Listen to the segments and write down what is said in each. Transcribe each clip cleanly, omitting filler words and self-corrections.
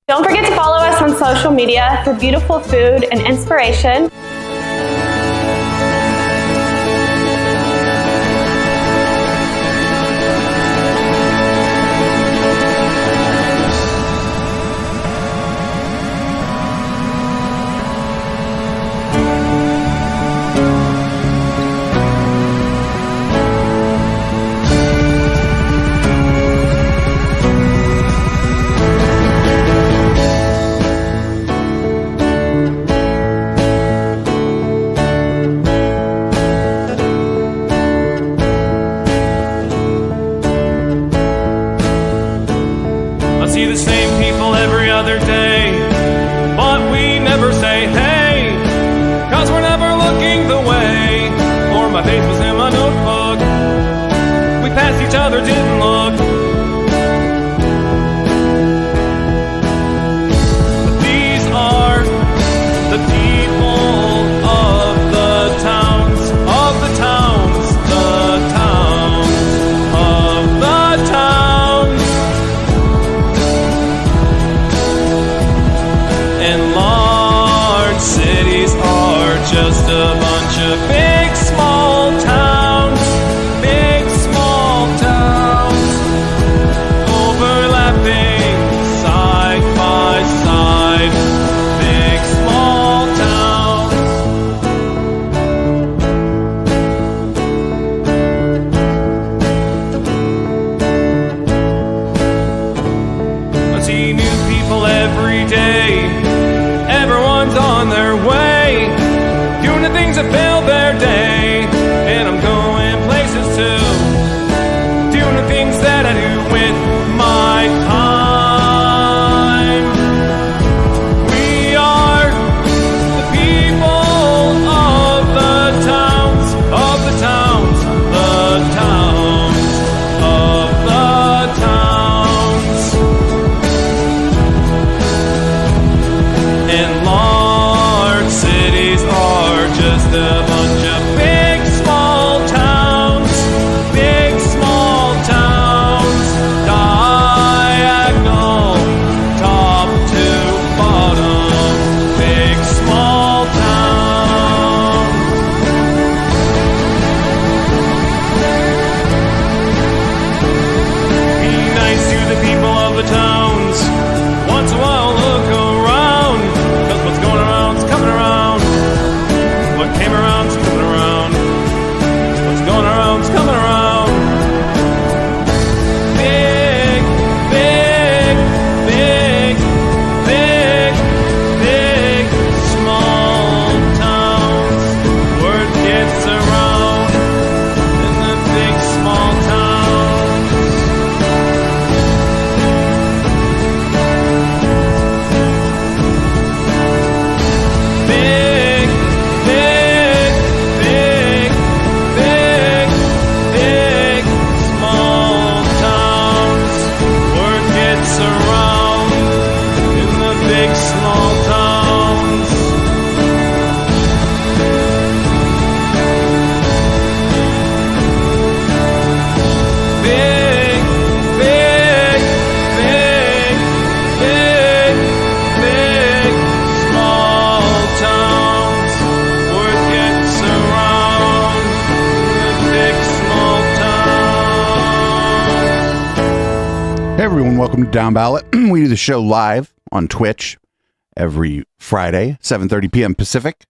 Don't forget to follow us on social media for beautiful food and inspiration. See the same people every other day, but we never say hey, cause we're never looking the way, or my face was in my notebook. We passed each other, didn't look. But these are the people of the towns, of the towns, the towns, of the towns. And large cities are just a bunch of big small towns, overlapping side by side, big small towns. I see new people every day. Everyone's on their way, doing the things that fill their day. And I'm going places too, doing the things that I do with my time. We are the people of the towns, of the towns, the towns, of the towns. And large cities are just a bunch of big small towns, diagonal, top to bottom, big small towns. Be nice to the people of the towns, once in a while look around, cause what's going around's coming around. What came around's coming around. What's going around's coming around. Big, big, big, big, big, small towns. Word gets around in the big small towns. Big, big, big, big, big, small towns. Word gets around in the big small towns. Big, big, big, big, big, small towns. Word gets around the big small towns. Hey everyone, welcome to Downballot. We do the show live on Twitch every Friday, 7:30 p.m. Pacific.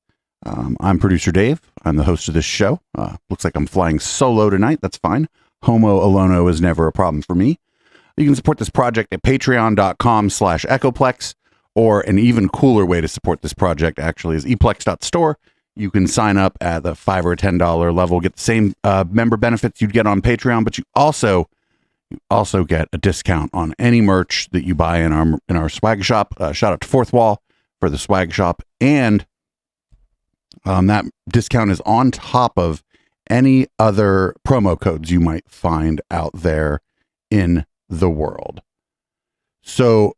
I'm producer Dave. I'm the host of this show. Looks like I'm flying solo tonight. That's fine. Homo Alono is never a problem for me. You can support this project at patreon.com/echoplex, or an even cooler way to support this project actually is eplex.store. You can sign up at the $5 or $10 level, get the same member benefits you'd get on Patreon, but you also get a discount on any merch that you buy in our swag shop. Shout out to Fourth Wall for the swag shop, and that discount is on top of any other promo codes you might find out there in the world. So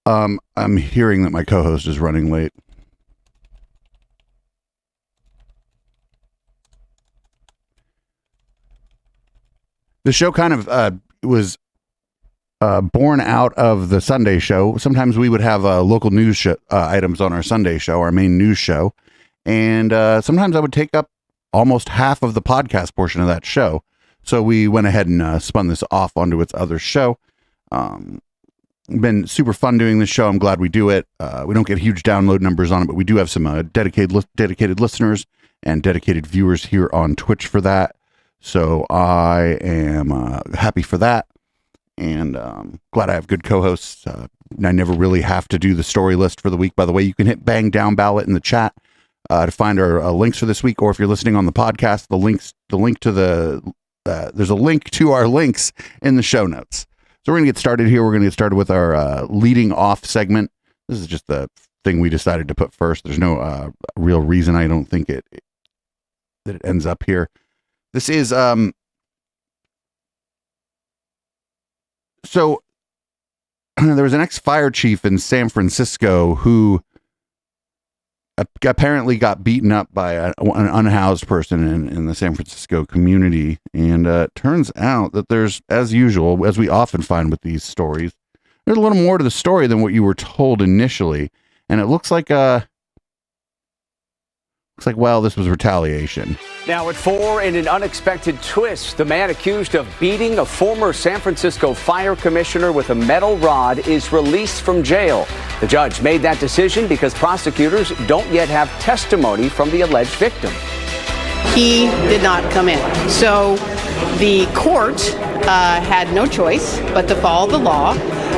I'm hearing that my co-host is running late. The show kind of was born out of the Sunday show. Sometimes we would have local news items on our Sunday show, our main news show. And sometimes I would take up almost half of the podcast portion of that show. So we went ahead and spun this off onto its other show. Been super fun doing this show. I'm glad we do it. We don't get huge download numbers on it, but we do have some dedicated listeners and dedicated viewers here on Twitch for that. So I am happy for that. And glad I have good co-hosts. I never really have to do the story list for the week. By the way, you can hit bang down ballot in the chat to find our links for this week, or if you're listening on the podcast, there's a link to our links in the show notes. So we're going to get started here. We're going to get started with our leading off segment. This is just the thing we decided to put first. There's no real reason I don't think that it ends up here. This is so there was an ex-fire chief in San Francisco who apparently got beaten up by an unhoused person in the San Francisco community. And it turns out that there's, as usual, as we often find with these stories, there's a little more to the story than what you were told initially. And it looks like well, this was retaliation. Now at 4, in an unexpected twist, the man accused of beating a former San Francisco fire commissioner with a metal rod is released from jail. The judge made that decision because prosecutors don't yet have testimony from the alleged victim. He did not come in. So the court had no choice but to follow the law,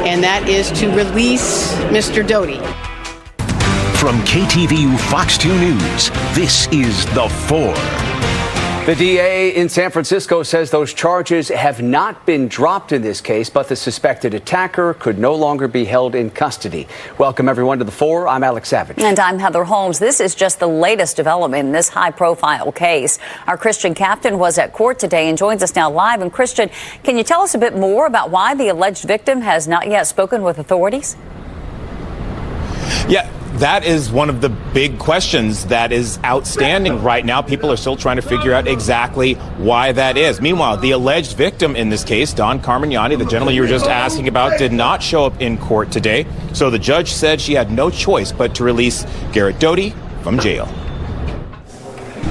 and that is to release Mr. Doty. From KTVU Fox 2 News, this is The 4. The DA in San Francisco says those charges have not been dropped in this case, but the suspected attacker could no longer be held in custody. Welcome, everyone, to The 4. I'm Alex Savage. And I'm Heather Holmes. This is just the latest development in this high-profile case. Our Christian captain was at court today and joins us now live. And Christian, can you tell us a bit more about why the alleged victim has not yet spoken with authorities? Yeah. That is one of the big questions that is outstanding right now. People are still trying to figure out exactly why that is. Meanwhile, the alleged victim in this case, Don Carmignani, the gentleman you were just asking about, did not show up in court today. So the judge said she had no choice but to release Garrett Doty from jail.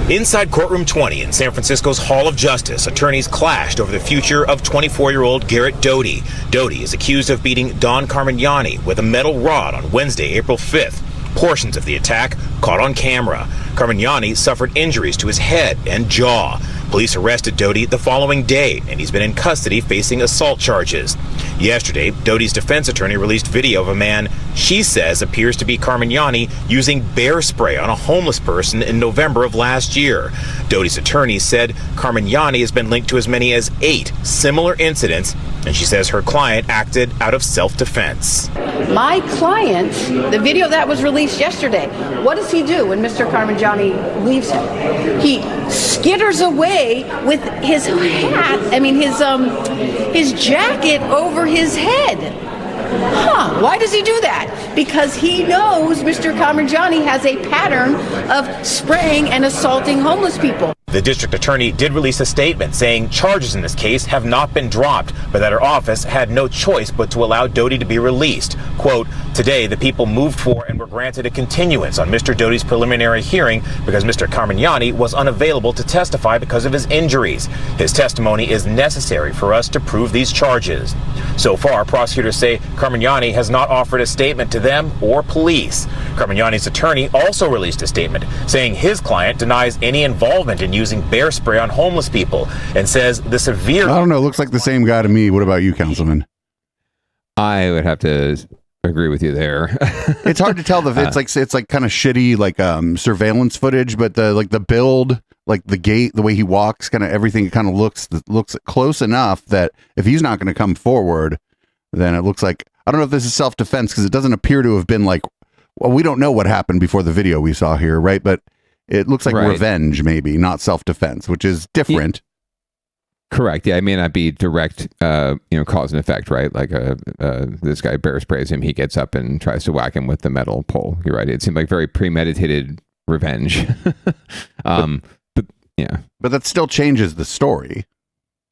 Inside courtroom 20 in San Francisco's Hall of Justice, attorneys clashed over the future of 24-year-old Garrett Doty. Doty is accused of beating Don Carmignani with a metal rod on Wednesday, April 5th. Portions of the attack caught on camera. Carmignani suffered injuries to his head and jaw. Police arrested Doty the following day, and he's been in custody facing assault charges. Yesterday, Doty's defense attorney released video of a man she says appears to be Carmignani using bear spray on a homeless person in November of last year. Doty's attorney said Carmignani has been linked to as many as 8 similar incidents, and she says her client acted out of self-defense. My client, the video that was released yesterday, what does he do when Mr. Carmignani leaves him? He skitters away with his hat, his jacket over his head. Why does he do that? Because he knows Mr. Carmignani has a pattern of spraying and assaulting homeless people. The district attorney did release a statement saying charges in this case have not been dropped, but that her office had no choice but to allow Doty to be released. Quote, today the people moved for and were granted a continuance on Mr. Doty's preliminary hearing because Mr. Carmignani was unavailable to testify because of his injuries. His testimony is necessary for us to prove these charges. So far, prosecutors say Carmignani has not offered a statement to them or police. Carmignani's attorney also released a statement saying his client denies any involvement in using bear spray on homeless people and says the severe... I don't know. It looks like the same guy to me. What about you, Councilman? I would have to agree with you there. It's hard to tell. It's like kind of shitty, like surveillance footage, but the build, like the gait, the way he walks, kind of everything kind of looks close enough that if he's not going to come forward, then it looks like, I don't know if this is self-defense because it doesn't appear to have been like, well, we don't know what happened before the video we saw here, right? But it looks like revenge, maybe, not self-defense, which is different. Correct. Yeah, it may not be direct, cause and effect, right? Like this guy bear sprays him, he gets up and tries to whack him with the metal pole. You're right. It seemed like very premeditated revenge. But yeah. But that still changes the story.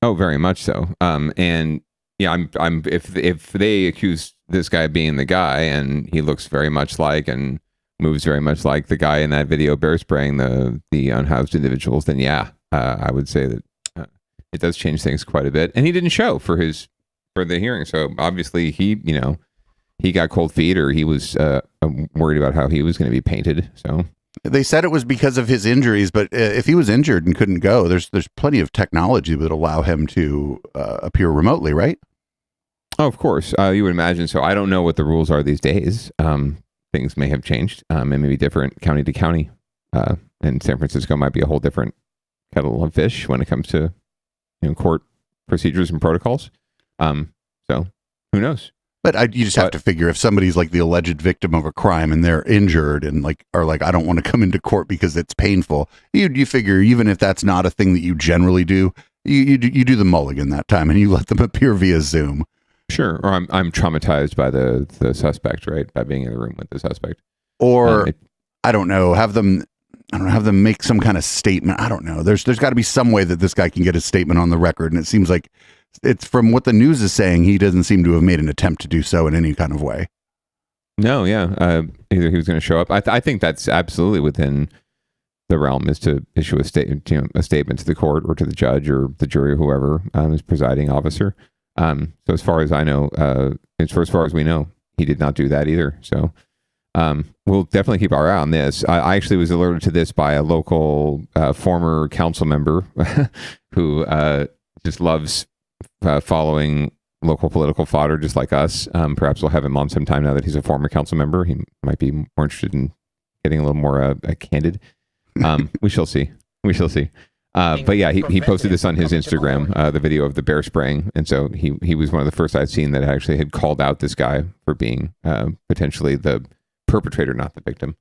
Oh, very much so. And yeah, I'm if they accuse this guy of being the guy and he looks very much like and moves very much like the guy in that video bear spraying the unhoused individuals, then yeah, I would say that it does change things quite a bit. And he didn't show for the hearing, so obviously he got cold feet, or he was worried about how he was going to be painted. So they said it was because of his injuries, but if he was injured and couldn't go, there's plenty of technology that would allow him to appear remotely, right? Oh, of course, you would imagine so. I don't know what the rules are these days. Things may have changed, and maybe different county to county. And San Francisco might be a whole different kettle of fish when it comes to court procedures and protocols. So who knows? But you just have to figure if somebody's like the alleged victim of a crime and they're injured and are like, I don't want to come into court because it's painful. You figure even if that's not a thing that you generally do, you do the mulligan that time and you let them appear via Zoom. Sure. Or I'm traumatized by the suspect, right? By being in the room with the suspect. Or I don't know, have them make some kind of statement. I don't know. There's got to be some way that this guy can get his statement on the record. And it seems like it's from what the news is saying, he doesn't seem to have made an attempt to do so in any kind of way. No, yeah. Either he was going to show up. I think that's absolutely within the realm, is to issue a statement to the court or to the judge or the jury or whoever is presiding officer. So as far as I know, as far as we know, he did not do that either. So we'll definitely keep our eye on this. I actually was alerted to this by a local former council member who just loves following local political fodder, just like us. Perhaps we'll have him on sometime now that he's a former council member. He might be more interested in getting a little more candid. We shall see. But yeah, he posted this on his Instagram, the video of the bear spraying. And so he was one of the first I'd seen that actually had called out this guy for being potentially the perpetrator, not the victim.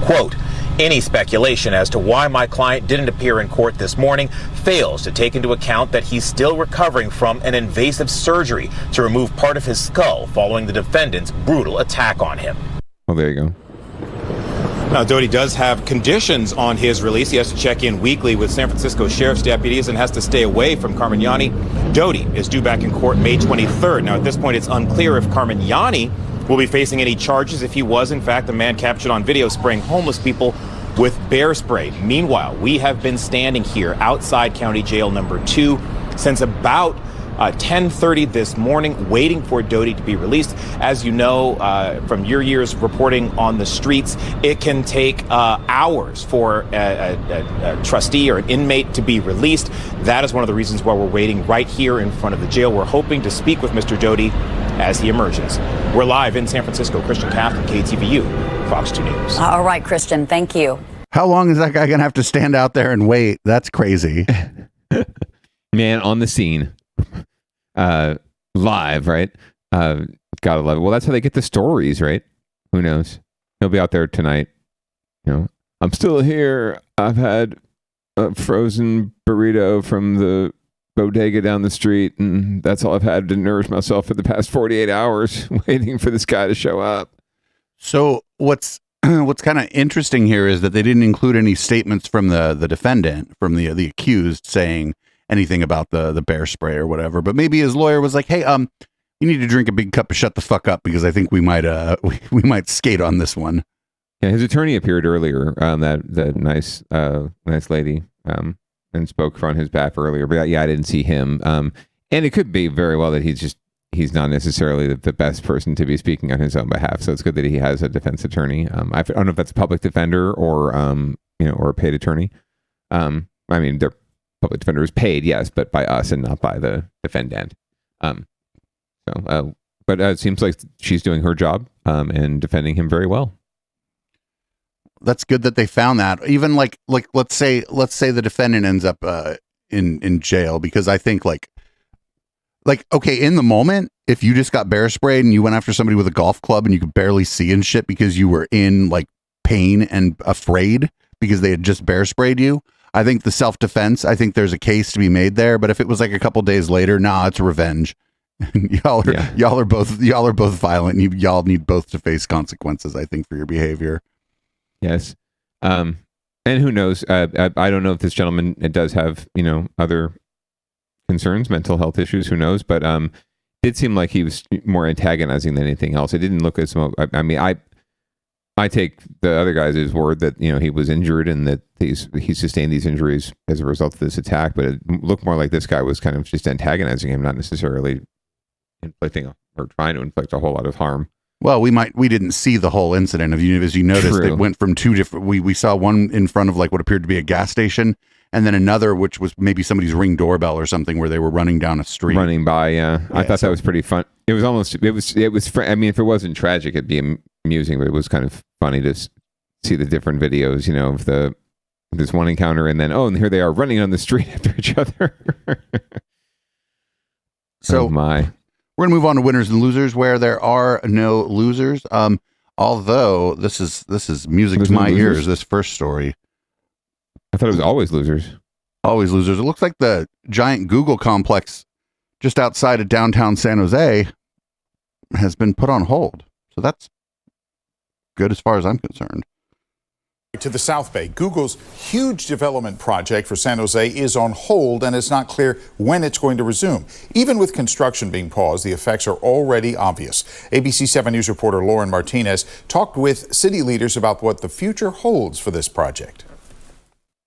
Quote, any speculation as to why my client didn't appear in court this morning fails to take into account that he's still recovering from an invasive surgery to remove part of his skull following the defendant's brutal attack on him. Well, there you go. Now, Doty does have conditions on his release. He has to check in weekly with San Francisco sheriff's deputies and has to stay away from Carmignani. Doty is due back in court May 23rd. Now, at this point, it's unclear if Carmignani will be facing any charges if he was, in fact, the man captured on video spraying homeless people with bear spray. Meanwhile, we have been standing here outside County Jail number 2 since about 10:30 this morning, waiting for Doty to be released. As you know, from your years reporting on the streets, it can take hours for a trustee or an inmate to be released. That is one of the reasons why we're waiting right here in front of the jail. We're hoping to speak with Mr. Doty as he emerges. We're live in San Francisco. Christian Kaplan, KTVU, Fox 2 News. All right, Christian, thank you. How long is that guy going to have to stand out there and wait? That's crazy. Man, on the scene. Live, right? Gotta love it. Well, that's how they get the stories, right? Who knows? He'll be out there tonight. I'm still here. I've had a frozen burrito from the bodega down the street, and that's all I've had to nourish myself for the past 48 hours, waiting for this guy to show up. So what's kind of interesting here is that they didn't include any statements from the defendant, from the accused, saying anything about the bear spray or whatever. But maybe his lawyer was like, hey, you need to drink a big cup of shut the fuck up, because I think we might skate on this one. Yeah, his attorney appeared earlier, that nice lady, and spoke on his behalf earlier. But yeah, I didn't see him. And it could be very well that he's not necessarily the best person to be speaking on his own behalf. So it's good that he has a defense attorney. I don't know if that's a public defender or or a paid attorney. I mean, their public defender is paid, yes, but by us and not by the defendant. But it seems like she's doing her job and defending him very well. That's good that they found that. Even like let's say the defendant ends up in jail, because I think like okay, in the moment, if you just got bear sprayed and you went after somebody with a golf club and you could barely see and shit because you were in like pain and afraid because they had just bear sprayed you, I think the self-defense, I think there's a case to be made there. But if it was like a couple days later, it's revenge. y'all are both violent, and y'all need both to face consequences, I think, for your behavior. Yes. And who knows? I don't know if this gentleman does have, other concerns, mental health issues, who knows? But it seemed like he was more antagonizing than anything else. It didn't look as I take the other guy's word that he was injured and that he sustained these injuries as a result of this attack, but it looked more like this guy was kind of just antagonizing him, not necessarily inflicting or trying to inflict a whole lot of harm. Well, we didn't see the whole incident. As you noticed, True. it went from two different. We saw one in front of like what appeared to be a gas station, and then another which was maybe somebody's Ring doorbell or something, where they were running down a street, running by. Yeah, I thought that was pretty fun. It was almost. It was. I mean, if it wasn't tragic, it'd be amusing, but it was kind of funny to see the different videos. Of this one encounter, and then and here they are running on the street after each other. So oh my. We're going to move on to winners and losers, where there are no losers. Although this is music to my ears. This first story. I thought it was always losers. Always losers. It looks like the giant Google complex just outside of downtown San Jose has been put on hold. So that's good as far as I'm concerned. To the South Bay, Google's huge development project for San Jose is on hold, and it's not clear when it's going to resume. Even with construction being paused, the effects are already obvious. ABC 7 News reporter Lauren Martinez talked with city leaders about what the future holds for this project.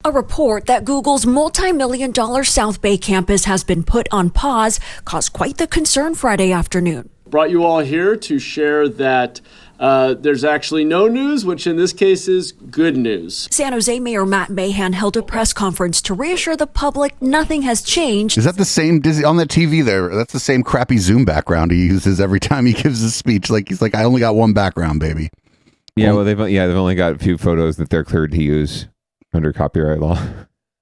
A report that Google's multi-million-dollar South Bay campus has been put on pause caused quite the concern Friday afternoon. Brought you all here to share that there's actually no news, which in this case is good news. San Jose Mayor Matt Mahan held a press conference to reassure the public nothing has changed. Is that the same on that TV there? That's the same crappy Zoom background he uses every time he gives his speech. He's like, I only got one background, baby. Yeah, well, they've only got a few photos that they're cleared to use under copyright law.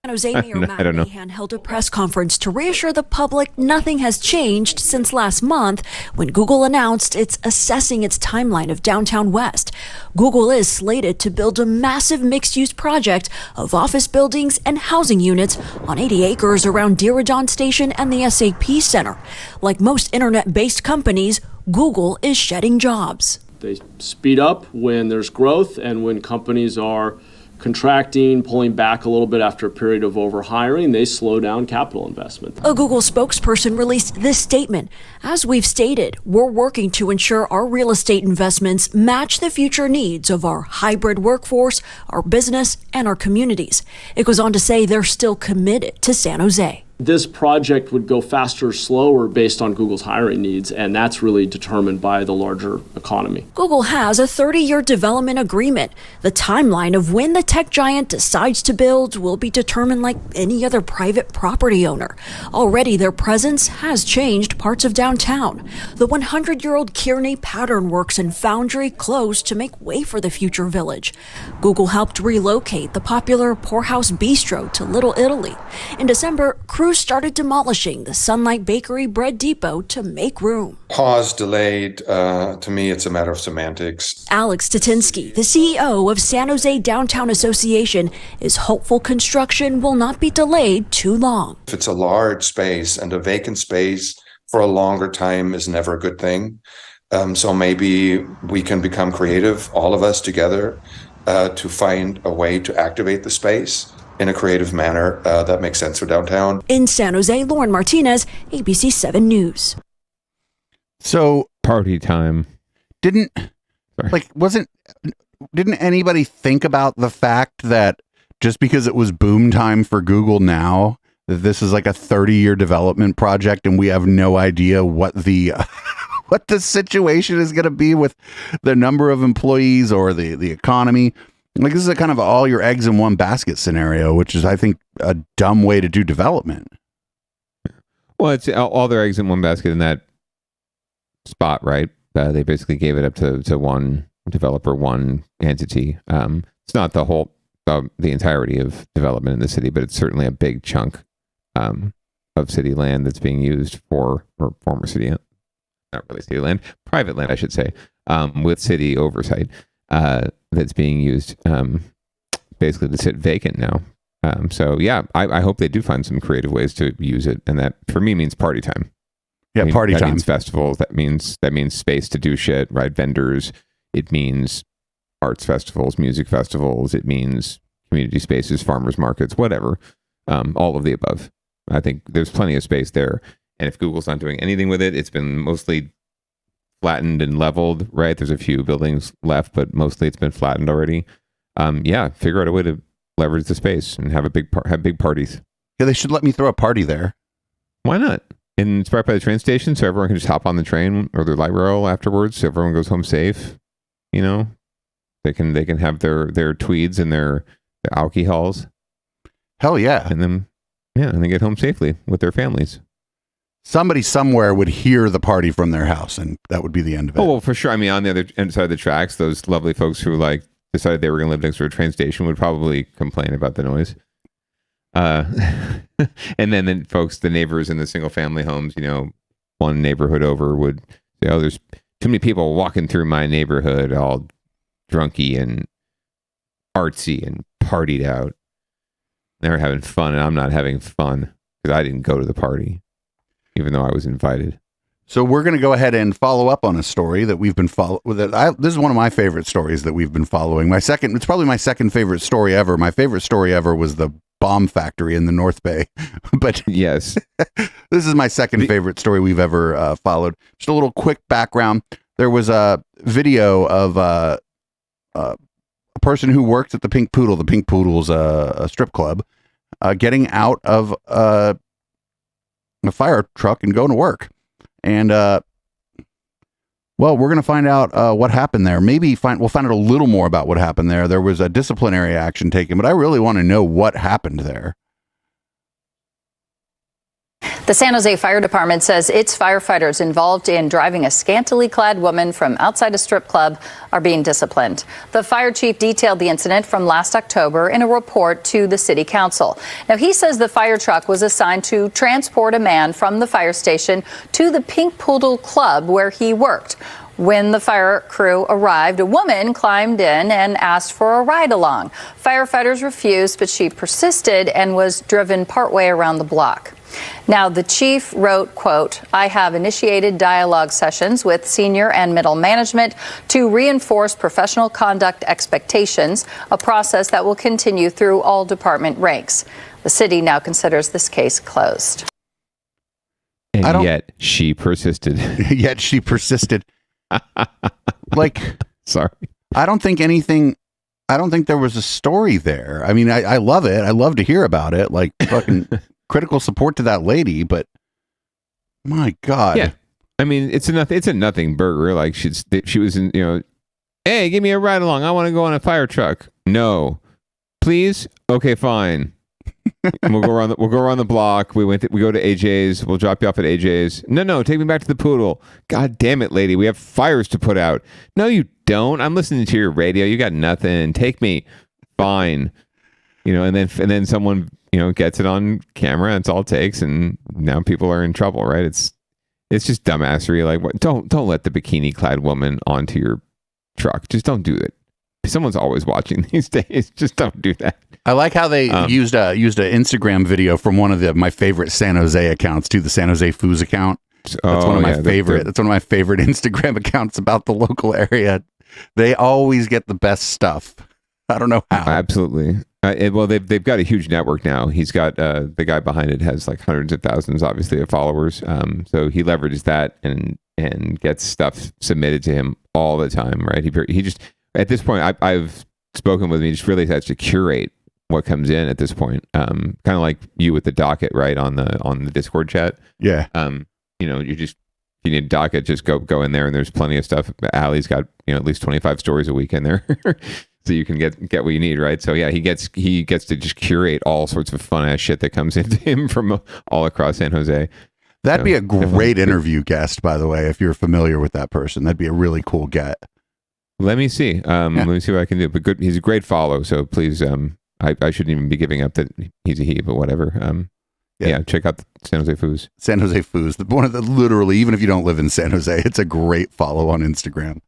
San Jose Mayor Matt Mahan held a press conference to reassure the public nothing has changed since last month when Google announced it's assessing its timeline of downtown West. Google is slated to build a massive mixed-use project of office buildings and housing units on 80 acres around Diridon Station and the SAP Center. Like most internet-based companies, Google is shedding jobs. They speed up when there's growth and when companies are contracting, pulling back a little bit after a period of overhiring, they slow down capital investment. A Google spokesperson released this statement. As we've stated, we're working to ensure our real estate investments match the future needs of our hybrid workforce, our business, and our communities. It goes on to say they're still committed to San Jose. This project would go faster or slower based on Google's hiring needs, and that's really determined by the larger economy. Google has a 30-year development agreement. The timeline of when the tech giant decides to build will be determined like any other private property owner. Already, their presence has changed parts of downtown. The 100-year-old Kearney Pattern Works and Foundry closed to make way for the future village. Google helped relocate the popular Poorhouse Bistro to Little Italy. In December, crews started demolishing the Sunlight Bakery Bread Depot to make room. Pause, delayed, to me it's a matter of semantics. Alex Tatinsky, the CEO of San Jose Downtown Association, is hopeful construction will not be delayed too long. If it's a large space and a vacant space for a longer time is never a good thing. So maybe we can become creative, all of us together, to find a way to activate the space in a creative manner that makes sense for downtown. In San Jose, Lauren Martinez, ABC 7 News. So party time. Didn't anybody think about the fact that just because it was boom time for Google now, that this is like a 30-year development project and we have no idea what the what the situation is going to be with the number of employees or the economy? Like, this is a kind of all your eggs in one basket scenario, which is, I think, a dumb way to do development. Well, it's all their eggs in one basket in that spot, right? They basically gave it up to one developer, one entity. It's not the whole, the entirety of development in the city, but it's certainly a big chunk of city land that's being used for, or former city, not really city land, private land, I should say, with city oversight. That's being used basically to sit vacant now. So yeah, I hope they do find some creative ways to use it, and that for me means party time. Yeah, party time. That means festivals. That means space to do shit, right? Vendors. It means arts festivals, music festivals. It means community spaces, farmers markets, whatever. All of the above. I think there's plenty of space there. And if Google's not doing anything with it, it's been mostly flattened and leveled, right? There's a few buildings left, but mostly it's been flattened already. Figure out a way to leverage the space and have big parties. Yeah, they should let me throw a party there. Why not? And it's right by the train station, so everyone can just hop on the train or the light rail afterwards, so everyone goes home safe. You know, they can have their tweeds and their alcohols. Hell yeah. And then and they get home safely with their families. Somebody somewhere would hear the party from their house, and that would be the end of it. Oh, well, for sure. I mean, on the other end side of the tracks, those lovely folks who decided they were going to live next to a train station would probably complain about the noise. And then folks, the neighbors in the single family homes, one neighborhood over would say, oh, there's too many people walking through my neighborhood, all drunky and artsy and partied out. They're having fun, and I'm not having fun because I didn't go to the party, even though I was invited. So we're going to go ahead and follow up on a story that we've been following. This is one of my favorite stories that we've been following. It's probably my second favorite story ever. My favorite story ever was the bomb factory in the North Bay. But yes, this is my second favorite story we've ever followed. Just a little quick background. There was a video of a person who worked at the Pink Poodle. The Pink Poodle's a strip club, getting out of a fire truck and going to work. And we're going to find out what happened there. We'll find out a little more about what happened there. There was a disciplinary action taken, but I really want to know what happened there. The San Jose Fire Department says its firefighters involved in driving a scantily clad woman from outside a strip club are being disciplined. The fire chief detailed the incident from last October in a report to the city council. Now, he says the fire truck was assigned to transport a man from the fire station to the Pink Poodle Club where he worked. When the fire crew arrived, a woman climbed in and asked for a ride along. Firefighters refused, but she persisted and was driven partway around the block. Now, the chief wrote, quote, I have initiated dialogue sessions with senior and middle management to reinforce professional conduct expectations, a process that will continue through all department ranks. The city now considers this case closed. And yet she persisted. Sorry. I don't think there was a story there. I mean, I love it. I love to hear about it. Like fucking critical support to that lady, but my God. Yeah. I mean, it's a nothing burger. Like she was in, hey, give me a ride along. I want to go on a fire truck. No. Please? Okay, fine. And we'll go around the block. We go to AJ's. We'll drop you off at AJ's. No, take me back to the Poodle. God damn it, lady. We have fires to put out. No, you don't. I'm listening to your radio. You got nothing. Take me. Fine. And then someone, gets it on camera. And it's all it takes. And now people are in trouble, right? It's just dumbassery. Like, what? Don't let the bikini clad woman onto your truck. Just don't do it. Someone's always watching these days. Just don't do that. I like how they used an Instagram video from one of my favorite San Jose accounts too, the San Jose Foos account. That's one of my favorite. That's one of my favorite Instagram accounts about the local area. They always get the best stuff. I don't know how. Absolutely. Well, they've got a huge network now. He's got the guy behind it has like hundreds of thousands, obviously, of followers. So he leverages that and gets stuff submitted to him all the time, right? He just at this point, I've spoken with him. He just really has to curate what comes in at this point. Kind of like you with the docket, right? On the Discord chat. Yeah. You need a docket, just go in there, and there's plenty of stuff. Allie's got at least 25 stories a week in there. So you can get what you need, right? So yeah, he gets to just curate all sorts of fun ass shit that comes into him from all across San Jose. That'd be a great interview guest, by the way, if you're familiar with that person. That'd be a really cool get. Let me see. Let me see what I can do. But good, he's a great follow. So please, I shouldn't even be giving up that he's a he, but whatever. Check out San Jose Foos. San Jose Foos. One of the literally, even if you don't live in San Jose, it's a great follow on Instagram.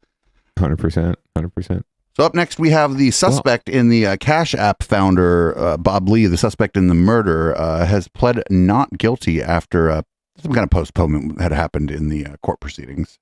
100%. So up next, we have the suspect in the Cash App founder, Bob Lee, the suspect in the murder, has pled not guilty after some kind of postponement had happened in the court proceedings.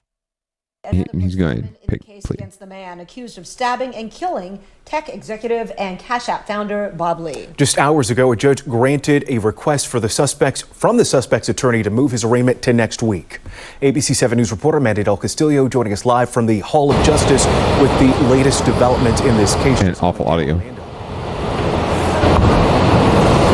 He's going to pick case plea. against the man accused of stabbing and killing tech executive and Cash App founder Bob Lee. Just hours ago, a judge granted a request from the suspect's attorney to move his arraignment to next week. ABC 7 News reporter Mandy Del Castillo joining us live from the Hall of Justice with the latest development in this case. And awful audio.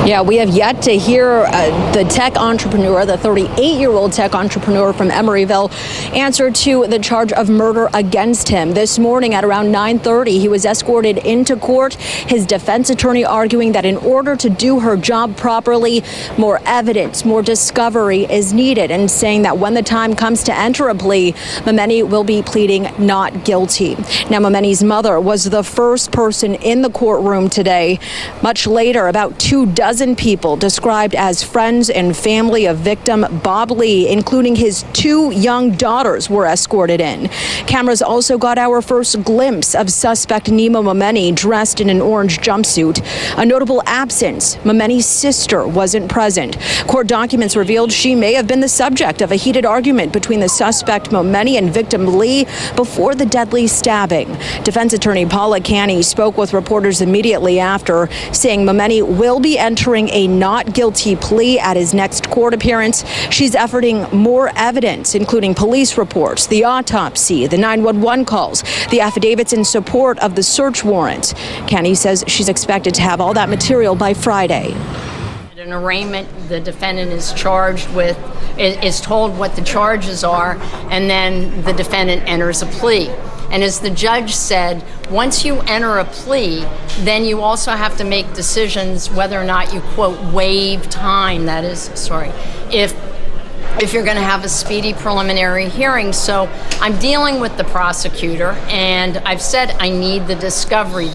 Yeah, we have yet to hear the tech entrepreneur, the 38-year-old tech entrepreneur from Emeryville, answer to the charge of murder against him. This morning at around 9:30, he was escorted into court, his defense attorney arguing that in order to do her job properly, more evidence, more discovery is needed, and saying that when the time comes to enter a plea, Mameni will be pleading not guilty. Now, Mameni's mother was the first person in the courtroom today. Much later, about 24 people described as friends and family of victim Bob Lee, including his 2 young daughters, were escorted in. Cameras also got our first glimpse of suspect Nemo Mameni dressed in an orange jumpsuit. A notable absence, Mameni's sister wasn't present. Court documents revealed she may have been the subject of a heated argument between the suspect Mameni and victim Lee before the deadly stabbing. Defense attorney Paula Canny spoke with reporters immediately after, saying Mameni will be entering a not guilty plea at his next court appearance. She's efforting more evidence, including police reports, the autopsy, the 911 calls, the affidavits in support of the search warrant. Canny says she's expected to have all that material by Friday. At an arraignment, the defendant is told what the charges are, and then the defendant enters a plea. And as the judge said, once you enter a plea, then you also have to make decisions whether or not you, quote, waive time. That is, if you're going to have a speedy preliminary hearing. So I'm dealing with the prosecutor, and I've said I need the discovery.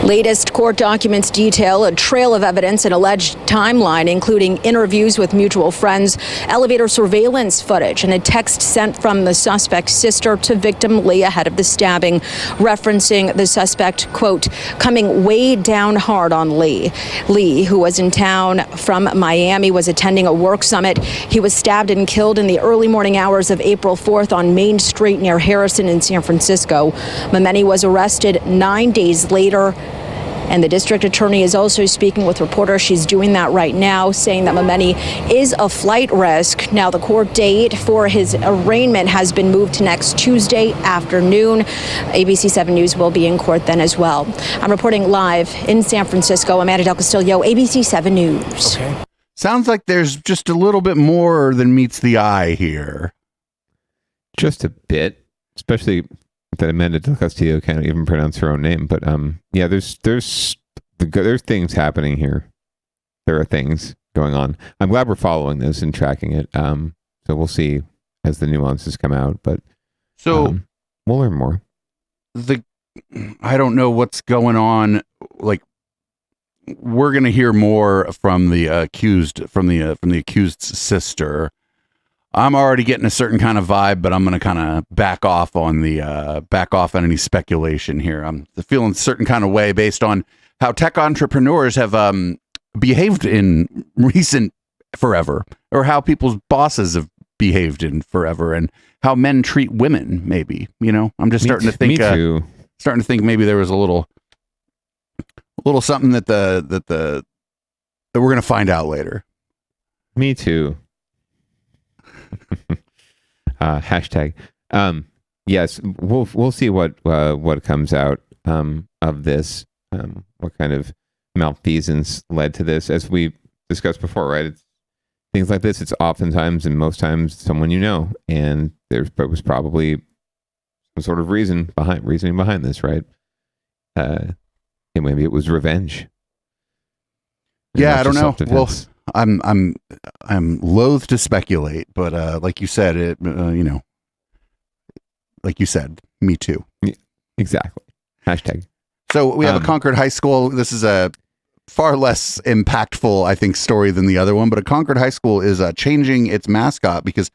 Latest court documents detail a trail of evidence and alleged timeline, including interviews with mutual friends, elevator surveillance footage, and a text sent from the suspect's sister to victim Lee ahead of the stabbing, referencing the suspect, quote, coming way down hard on Lee. Lee, who was in town from Miami, was attending a work summit. He was stabbed and killed in the early morning hours of April 4th on Main Street near Harrison in San Francisco. Mameni was arrested 9 days later. And the district attorney is also speaking with reporters. She's doing that right now, saying that Mameni is a flight risk. Now, the court date for his arraignment has been moved to next Tuesday afternoon. ABC 7 News will be in court then as well. I'm reporting live in San Francisco. Amanda Del Castillo, ABC 7 News. Okay. Sounds like there's just a little bit more than meets the eye here. Just a bit, especially that Amanda Del Castillo can't even pronounce her own name, but yeah, there's things happening here. There are things going on. I'm glad we're following this and tracking it. So we'll see as the nuances come out, but we'll learn more. I don't know what's going on. Like, we're gonna hear more from the accused, from the accused's sister. I'm already getting a certain kind of vibe, but I'm going to kind of back off on any speculation here. I'm feeling a certain kind of way based on how tech entrepreneurs have behaved in recent forever, or how people's bosses have behaved in forever, and how men treat women. Maybe, I'm just starting to think. Me too. Starting to think maybe there was a little something that we're going to find out later. Me too. Hashtag. Yes, we'll see what comes out of this. What kind of malfeasance led to this? As we discussed before, right? It's things like this. It's oftentimes and most times someone and there was probably some sort of reasoning behind this, right? And maybe it was revenge. Yeah, I don't know. Well, I'm loath to speculate, but like you said, like you said, me too. Yeah, exactly. Hashtag. So we have a Concord High School. This is a far less impactful, I think, story than the other one, but a Concord High School is changing its mascot because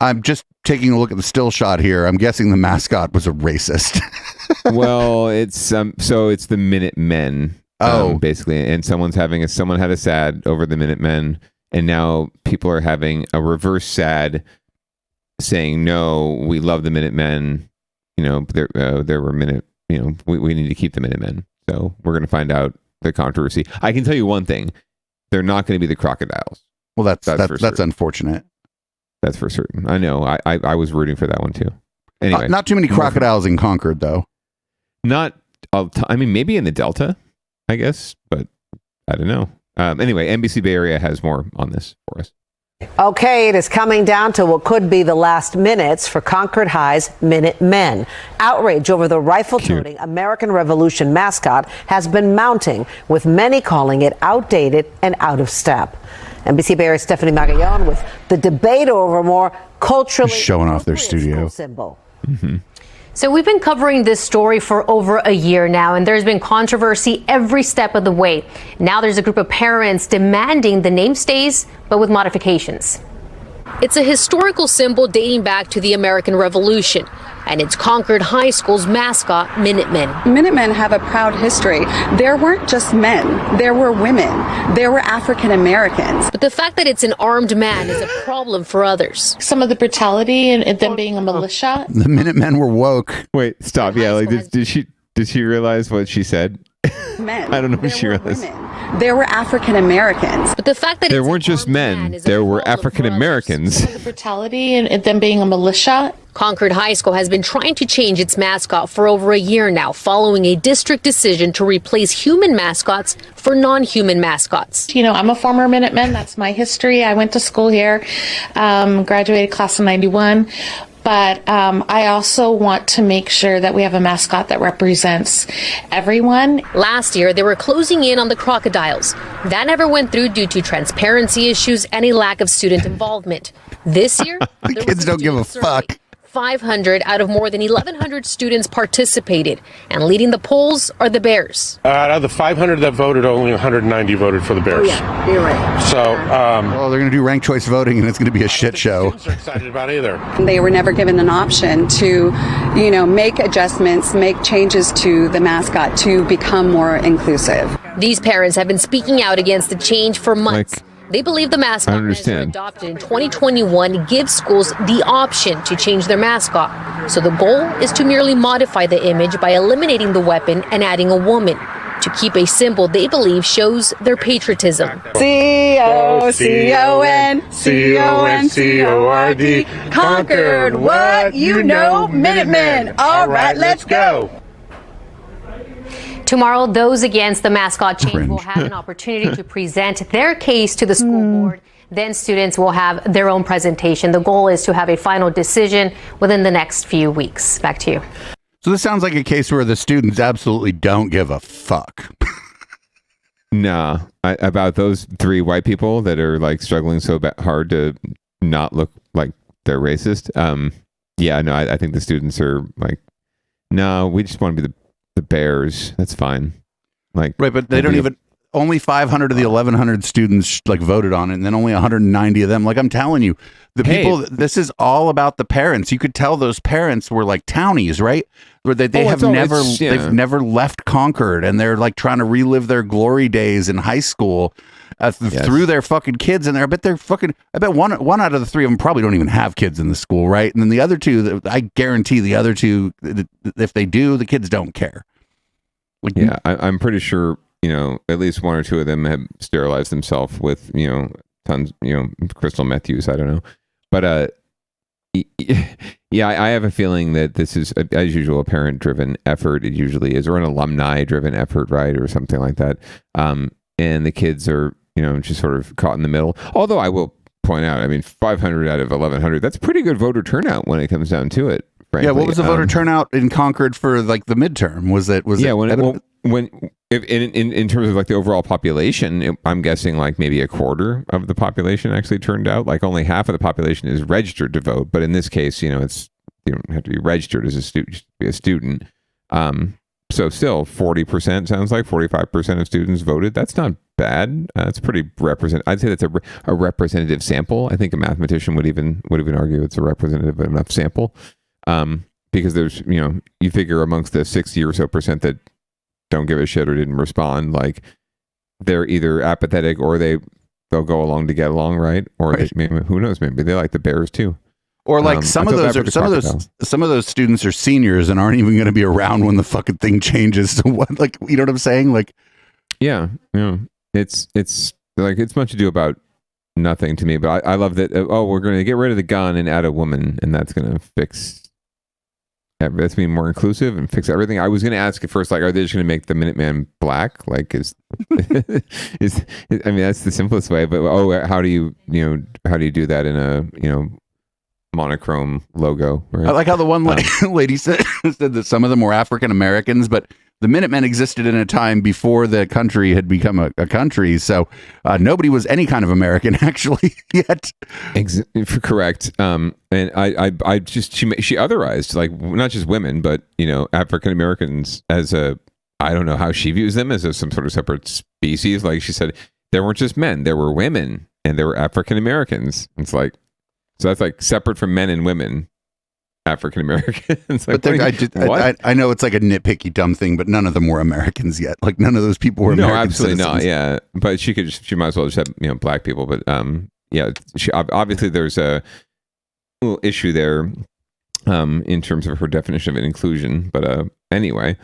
I'm just taking a look at the still shot here. I'm guessing the mascot was a racist. Well, it's it's the Minutemen. Basically, and someone had a sad over the Minutemen, and now people are having a reverse sad saying, no, we love the Minutemen. There were we need to keep the Minutemen. So we're going to find out the controversy. I can tell you one thing. They're not going to be the crocodiles. Well, that's unfortunate. That's for certain. I know. I was rooting for that one too. Anyway, not too many crocodiles in Concord, though. Not. I mean, maybe in the Delta, I guess, but I don't know. Anyway, NBC Bay Area has more on this for us. Okay, it is coming down to what could be the last minutes for Concord High's Minutemen. Outrage over the rifle-toting American Revolution mascot has been mounting, with many calling it outdated and out of step. NBC Bay Area's Stephanie Magallon with the debate over more culturally showing off their studio symbol. Mm-hmm. So we've been covering this story for over a year now, and there's been controversy every step of the way. Now there's a group of parents demanding the name stays, but with modifications. It's a historical symbol dating back to the American Revolution, and it's Concord High School's mascot, Minutemen. Minutemen have a proud history. There weren't just men, there were women, there were African Americans. But the fact that it's an armed man is a problem for others. Some of the brutality and them being a militia. The Minutemen were woke. Wait, stop. Yeah, like did she realize what she said? Men. I don't know if she realized. There were African Americans. But the fact that there weren't just men, there were African Americans. Some of the brutality and them being a militia. Concord High School has been trying to change its mascot for over a year now, following a district decision to replace human mascots for non-human mascots. You know, I'm a former Minuteman. That's my history. I went to school here, graduated class of 91. But I also want to make sure that we have a mascot that represents everyone. Last year, they were closing in on the crocodiles. That never went through due to transparency issues and a lack of student involvement. This year, the kids don't give a fuck. 500 out of more than 1,100 students participated, and leading the polls are the Bears. Out of the 500 that voted, only 190 voted for the Bears. Oh, yeah, you're right. So, well, they're going to do ranked choice voting, and it's going to be a shit show. Students are excited about either. They were never given an option to, make adjustments, make changes to the mascot to become more inclusive. These parents have been speaking out against the change for months. They believe the mascot adopted in 2021 gives schools the option to change their mascot. So the goal is to merely modify the image by eliminating the weapon and adding a woman to keep a symbol they believe shows their patriotism. C-O-C-O-N, C-O-N, C-O-R-D, Concord, what you know, Minutemen. All right, let's go. Tomorrow, those against the mascot change will have an opportunity to present their case to the school board. Then students will have their own presentation. The goal is to have a final decision within the next few weeks. Back to you. So this sounds like a case where the students absolutely don't give a fuck. Nah, about those three white people that are like struggling so hard to not look like they're racist. I think the students are like, no, we just want to be the Bears. That's fine. Like, right, but they don't even. Only 500 of the 1,100 students like voted on it, and then only 190 of them. Like, I'm telling you, the people. This is all about the parents. You could tell those parents were like townies, right? Where they have never they've never left Concord, and they're like trying to relive their glory days in high school through their fucking kids. And I bet one out of the three of them probably don't even have kids in the school, right? And then the other two, I guarantee the other two, if they do, the kids don't care. Like, I'm pretty sure. At least one or two of them have sterilized themselves with, tons, crystal meth use. I don't know. But, I have a feeling that this is, as usual, a parent-driven effort. It usually is, or an alumni-driven effort, right? Or something like that. And the kids are, just sort of caught in the middle. Although I will point out, 500 out of 1,100, that's pretty good voter turnout when it comes down to it. Frankly. Yeah, what was the voter turnout in Concord for like the midterm? In terms of like the overall population, I'm guessing like maybe a quarter of the population actually turned out. Like only half of the population is registered to vote. But in this case, it's you don't have to be registered as a student, just be a student. So still 40% sounds like 45% of students voted. That's not bad. It's pretty I'd say that's a representative sample. I think a mathematician would even argue it's a representative enough sample. Because there's, you figure amongst the 60 or so percent that don't give a shit or didn't respond, like they're either apathetic or they'll go along to get along, right? Or They, maybe, who knows, maybe they like the Bears too. Or like some of those students are seniors and aren't even going to be around when the fucking thing changes. So what, like, you know what I'm saying? Like, yeah, it's like it's much ado about nothing to me. But I love that. We're going to get rid of the gun and add a woman, and that's going to fix. That's being more inclusive and fix everything. I was going to ask at first, like, are they just going to make the Minuteman black? Like, I mean, that's the simplest way. But how do you do that in a monochrome logo? Right? I like how the one lady said that some of them were African Americans, but the Minutemen existed in a time before the country had become a country, so nobody was any kind of American actually yet. Correct. And I just she otherized, like, not just women, but African Americans as I don't know how she views them, as some sort of separate species. Like she said, there weren't just men, there were women, and there were African Americans. It's like, so that's like separate from men and women. African Americans. Like, but I know it's like a nitpicky dumb thing, but none of them were Americans yet. Like none of those people were American absolutely citizens. not. Yeah, but she might as well just have black people. But obviously there's a little issue there in terms of her definition of inclusion. But anyway,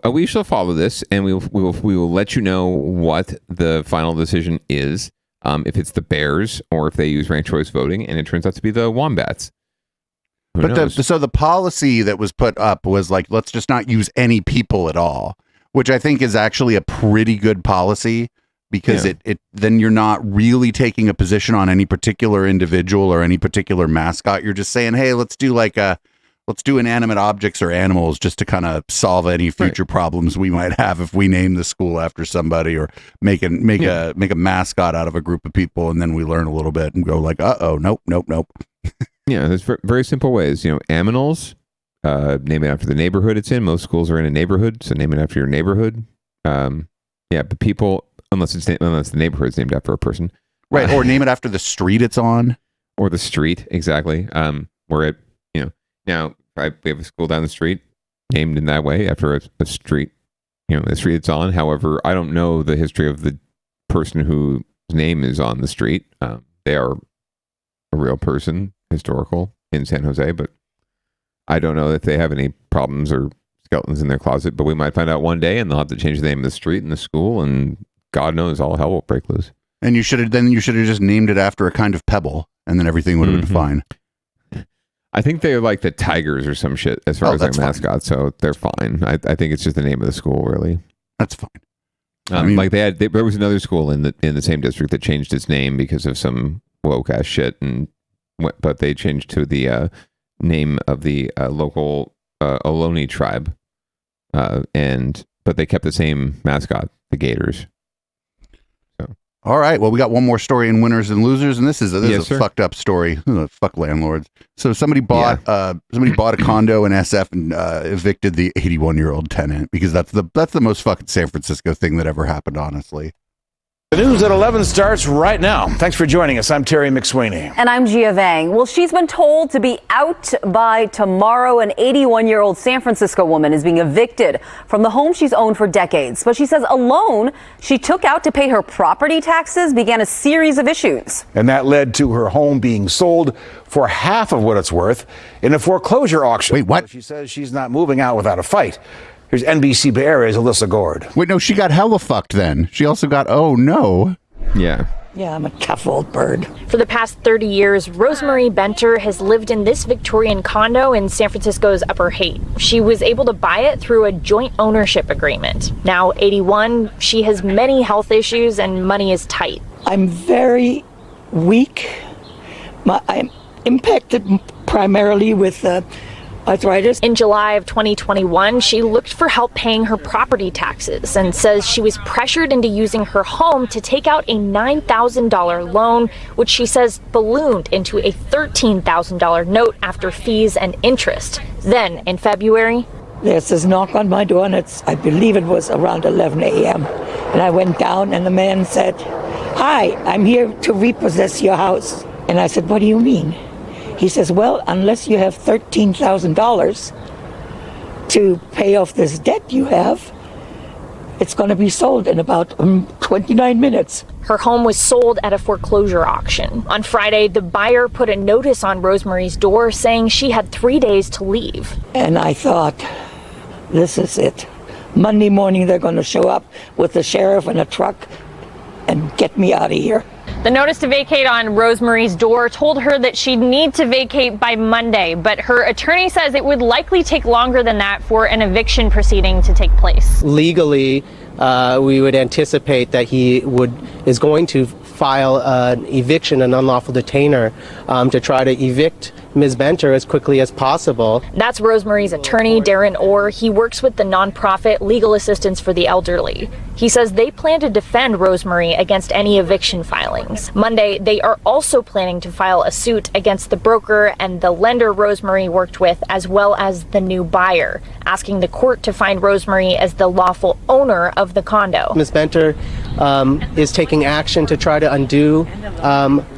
we shall follow this, and we will let you know what the final decision is. If it's the Bears or if they use ranked choice voting, and it turns out to be the Wombats. But so the policy that was put up was like, let's just not use any people at all, which I think is actually a pretty good policy, because it then you're not really taking a position on any particular individual or any particular mascot. You're just saying, hey, let's do inanimate objects or animals just to kind of solve any future problems we might have if we name the school after somebody, or make a mascot out of a group of people, and then we learn a little bit and go like, nope. Yeah, there's very simple ways. Aminals, name it after the neighborhood it's in. Most schools are in a neighborhood, so name it after your neighborhood. But people, unless the neighborhood's named after a person, right? Or name it after the street it's on, or the street exactly. Where it, now we have a school down the street named in that way after a street, the street it's on. However, I don't know the history of the person whose name is on the street. They are a real person, historical, in San Jose, but I don't know if they have any problems or skeletons in their closet. But we might find out one day, and they'll have to change the name of the street and the school, and God knows, all hell will break loose. And you should have just named it after a kind of pebble, and then everything would have been fine. I think they're like the Tigers or some shit as far as their mascot, so they're fine. I think it's just the name of the school, really. That's fine. There was another school in the same district that changed its name because of some woke ass shit, but they changed to the name of the local Ohlone tribe, but they kept the same mascot, the Gators. So, all right, well, we got one more story in winners and losers, and this is a fucked up story. Fuck landlords. So somebody bought a condo in SF and evicted the 81-year-old tenant, because that's the most fucking San Francisco thing that ever happened, honestly. The news at 11 starts right now. Thanks for joining us. I'm Terry McSweeney. And I'm Gia Vang. Well, she's been told to be out by tomorrow. An 81-year-old San Francisco woman is being evicted from the home she's owned for decades. But she says a loan she took out to pay her property taxes began a series of issues. And that led to her home being sold for half of what it's worth in a foreclosure auction. Wait, what? She says she's not moving out without a fight. Here's NBC Bay Area's Alyssa Gord. Wait, no, she got hella fucked then. She also got, oh no. Yeah. Yeah, I'm a tough old bird. For the past 30 years, Rosemarie Benter has lived in this Victorian condo in San Francisco's Upper Haight. She was able to buy it through a joint ownership agreement. Now 81, she has many health issues and money is tight. I'm very weak. I'm impacted primarily with arthritis. In July of 2021, she looked for help paying her property taxes and says she was pressured into using her home to take out a $9,000 loan, which she says ballooned into a $13,000 note after fees and interest. Then, in February, there's this knock on my door, and I believe it was around 11 a.m. And I went down, and the man said, "Hi, I'm here to repossess your house." And I said, "What do you mean?" He says, "Well, unless you have $13,000 to pay off this debt you have, it's going to be sold in about 29 minutes. Her home was sold at a foreclosure auction. On Friday, the buyer put a notice on Rosemary's door saying she had 3 days to leave. And I thought, this is it. Monday morning, they're going to show up with the sheriff and a truck and get me out of here. The notice to vacate on Rosemary's door told her that she'd need to vacate by Monday, but her attorney says it would likely take longer than that for an eviction proceeding to take place. Legally, we would anticipate that he is going to file an eviction, an unlawful detainer, to try to evict Ms. Benter as quickly as possible. That's Rosemary's attorney, Darren Orr. He works with the nonprofit Legal Assistance for the Elderly. He says they plan to defend Rosemary against any eviction filings. Monday, they are also planning to file a suit against the broker and the lender Rosemary worked with, as well as the new buyer, asking the court to find Rosemary as the lawful owner of the condo. Ms. Benter is taking action to try to undo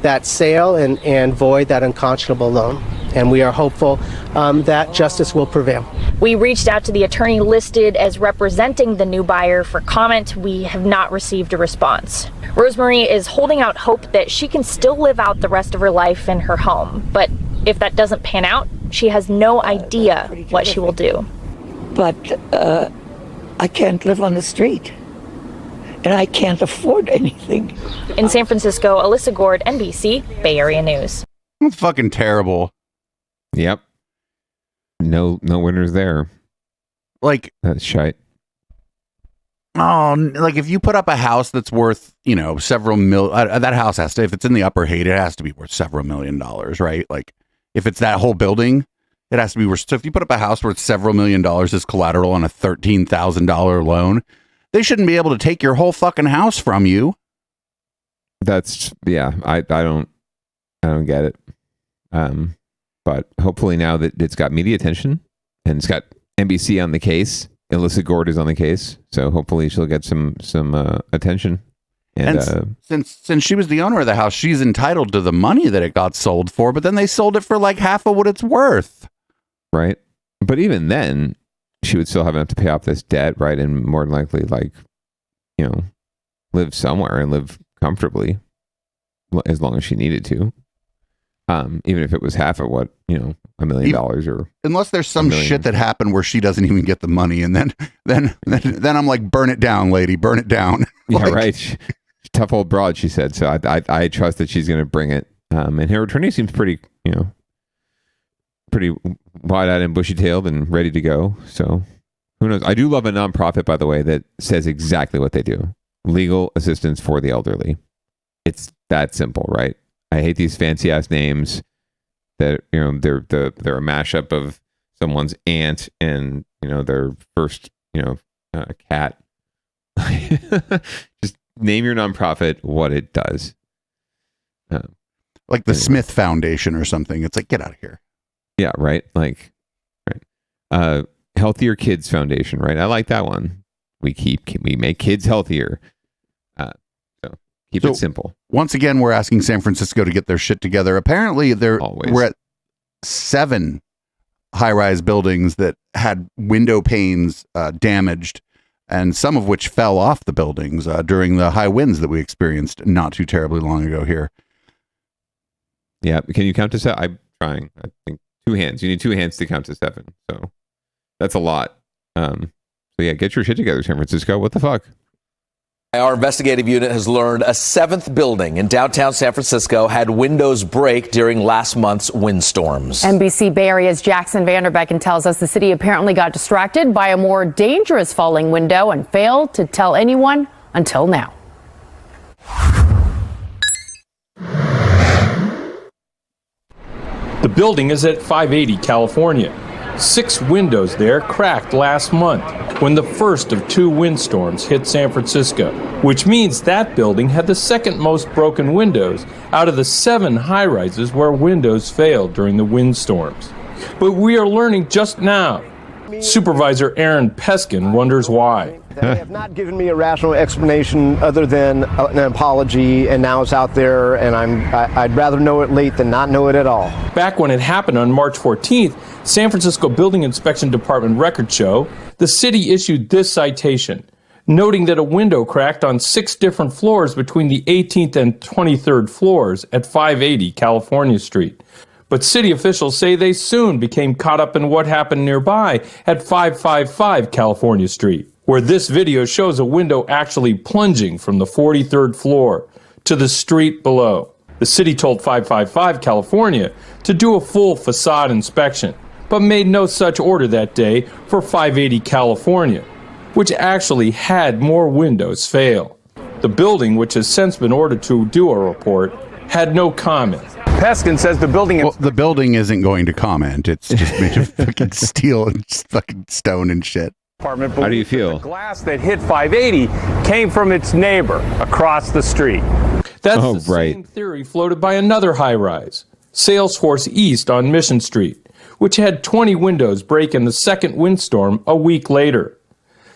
that sale and void that unconscionable loan. And we are hopeful that justice will prevail. We reached out to the attorney listed as representing the new buyer for comment. We have not received a response. Rosemary is holding out hope that she can still live out the rest of her life in her home. But if that doesn't pan out, she has no idea what she will do. But I can't live on the street. And I can't afford anything. In San Francisco, Alyssa Gord, NBC, Bay Area News. That's fucking terrible. Yep. No winners there. Like, that's shite. Oh, like if you put up a house that's worth, several that house has to, if it's in the upper Haight, it has to be worth several $1 million, right? Like if it's that whole building, it has to be worth. So if you put up a house worth several $1 million as collateral on a $13,000 loan, they shouldn't be able to take your whole fucking house from you. That's, yeah, I don't get it. But hopefully now that it's got media attention and it's got NBC on the case, Alyssa Gord is on the case, so hopefully she'll get some attention. And since she was the owner of the house, she's entitled to the money that it got sold for. But then they sold it for like half of what it's worth, right? But even then, she would still have enough to pay off this debt, right? And more than likely, live somewhere and live comfortably, as long as she needed to. Even if it was half of what, $1 million or unless there's some shit that happened where she doesn't even get the money, and then I'm like, burn it down, lady, burn it down. Yeah, right. Tough old broad, she said. So I trust that she's going to bring it. And her attorney seems pretty wide-eyed and bushy-tailed and ready to go. So who knows? I do love a nonprofit, by the way, that says exactly what they do: legal assistance for the elderly. It's that simple, right? I hate these fancy ass names that, they're a mashup of someone's aunt and, their first, cat. Just name your nonprofit what it does. Like the Smith Foundation or something. It's like, get out of here. Yeah, right. Like, right. Healthier Kids Foundation, right? I like that one. We make kids healthier. Keep it simple. Once again, we're asking San Francisco to get their shit together. Apparently, we're at 7 high-rise buildings that had window panes damaged, and some of which fell off the buildings during the high winds that we experienced not too terribly long ago here. Yeah, can you count to 7? I'm trying. I think 2 hands. You need 2 hands to count to 7. So that's a lot. So yeah, get your shit together, San Francisco. What the fuck? Our investigative unit has learned a 7th building in downtown San Francisco had windows break during last month's windstorms. NBC Bay Area's Jackson Vanderbecken tells us the city apparently got distracted by a more dangerous falling window and failed to tell anyone until now. The building is at 580 California. 6 windows there cracked last month when the first of 2 windstorms hit San Francisco, which means that building had the second most broken windows out of the 7 high-rises where windows failed during the windstorms. But we are learning just now. Supervisor Aaron Peskin wonders why. They have not given me a rational explanation other than an apology, and now it's out there, and I'd rather know it late than not know it at all. Back when it happened on March 14th, San Francisco Building Inspection Department records show the city issued this citation. noting that a window cracked on 6 different floors between the 18th and 23rd floors at 580 California Street. But city officials say they soon became caught up in what happened nearby at 555 California Street, where this video shows a window actually plunging from the 43rd floor to the street below. The city told 555 California to do a full facade inspection, but made no such order that day for 580 California, which actually had more windows fail. The building, which has since been ordered to do a report, had no comment. Peskin says the building isn't going to comment. It's just made of fucking steel and fucking stone and shit. How do you feel? The glass that hit 580 came from its neighbor across the street. That's the same theory floated by another high-rise, Salesforce East on Mission Street, which had 20 windows break in the second windstorm a week later.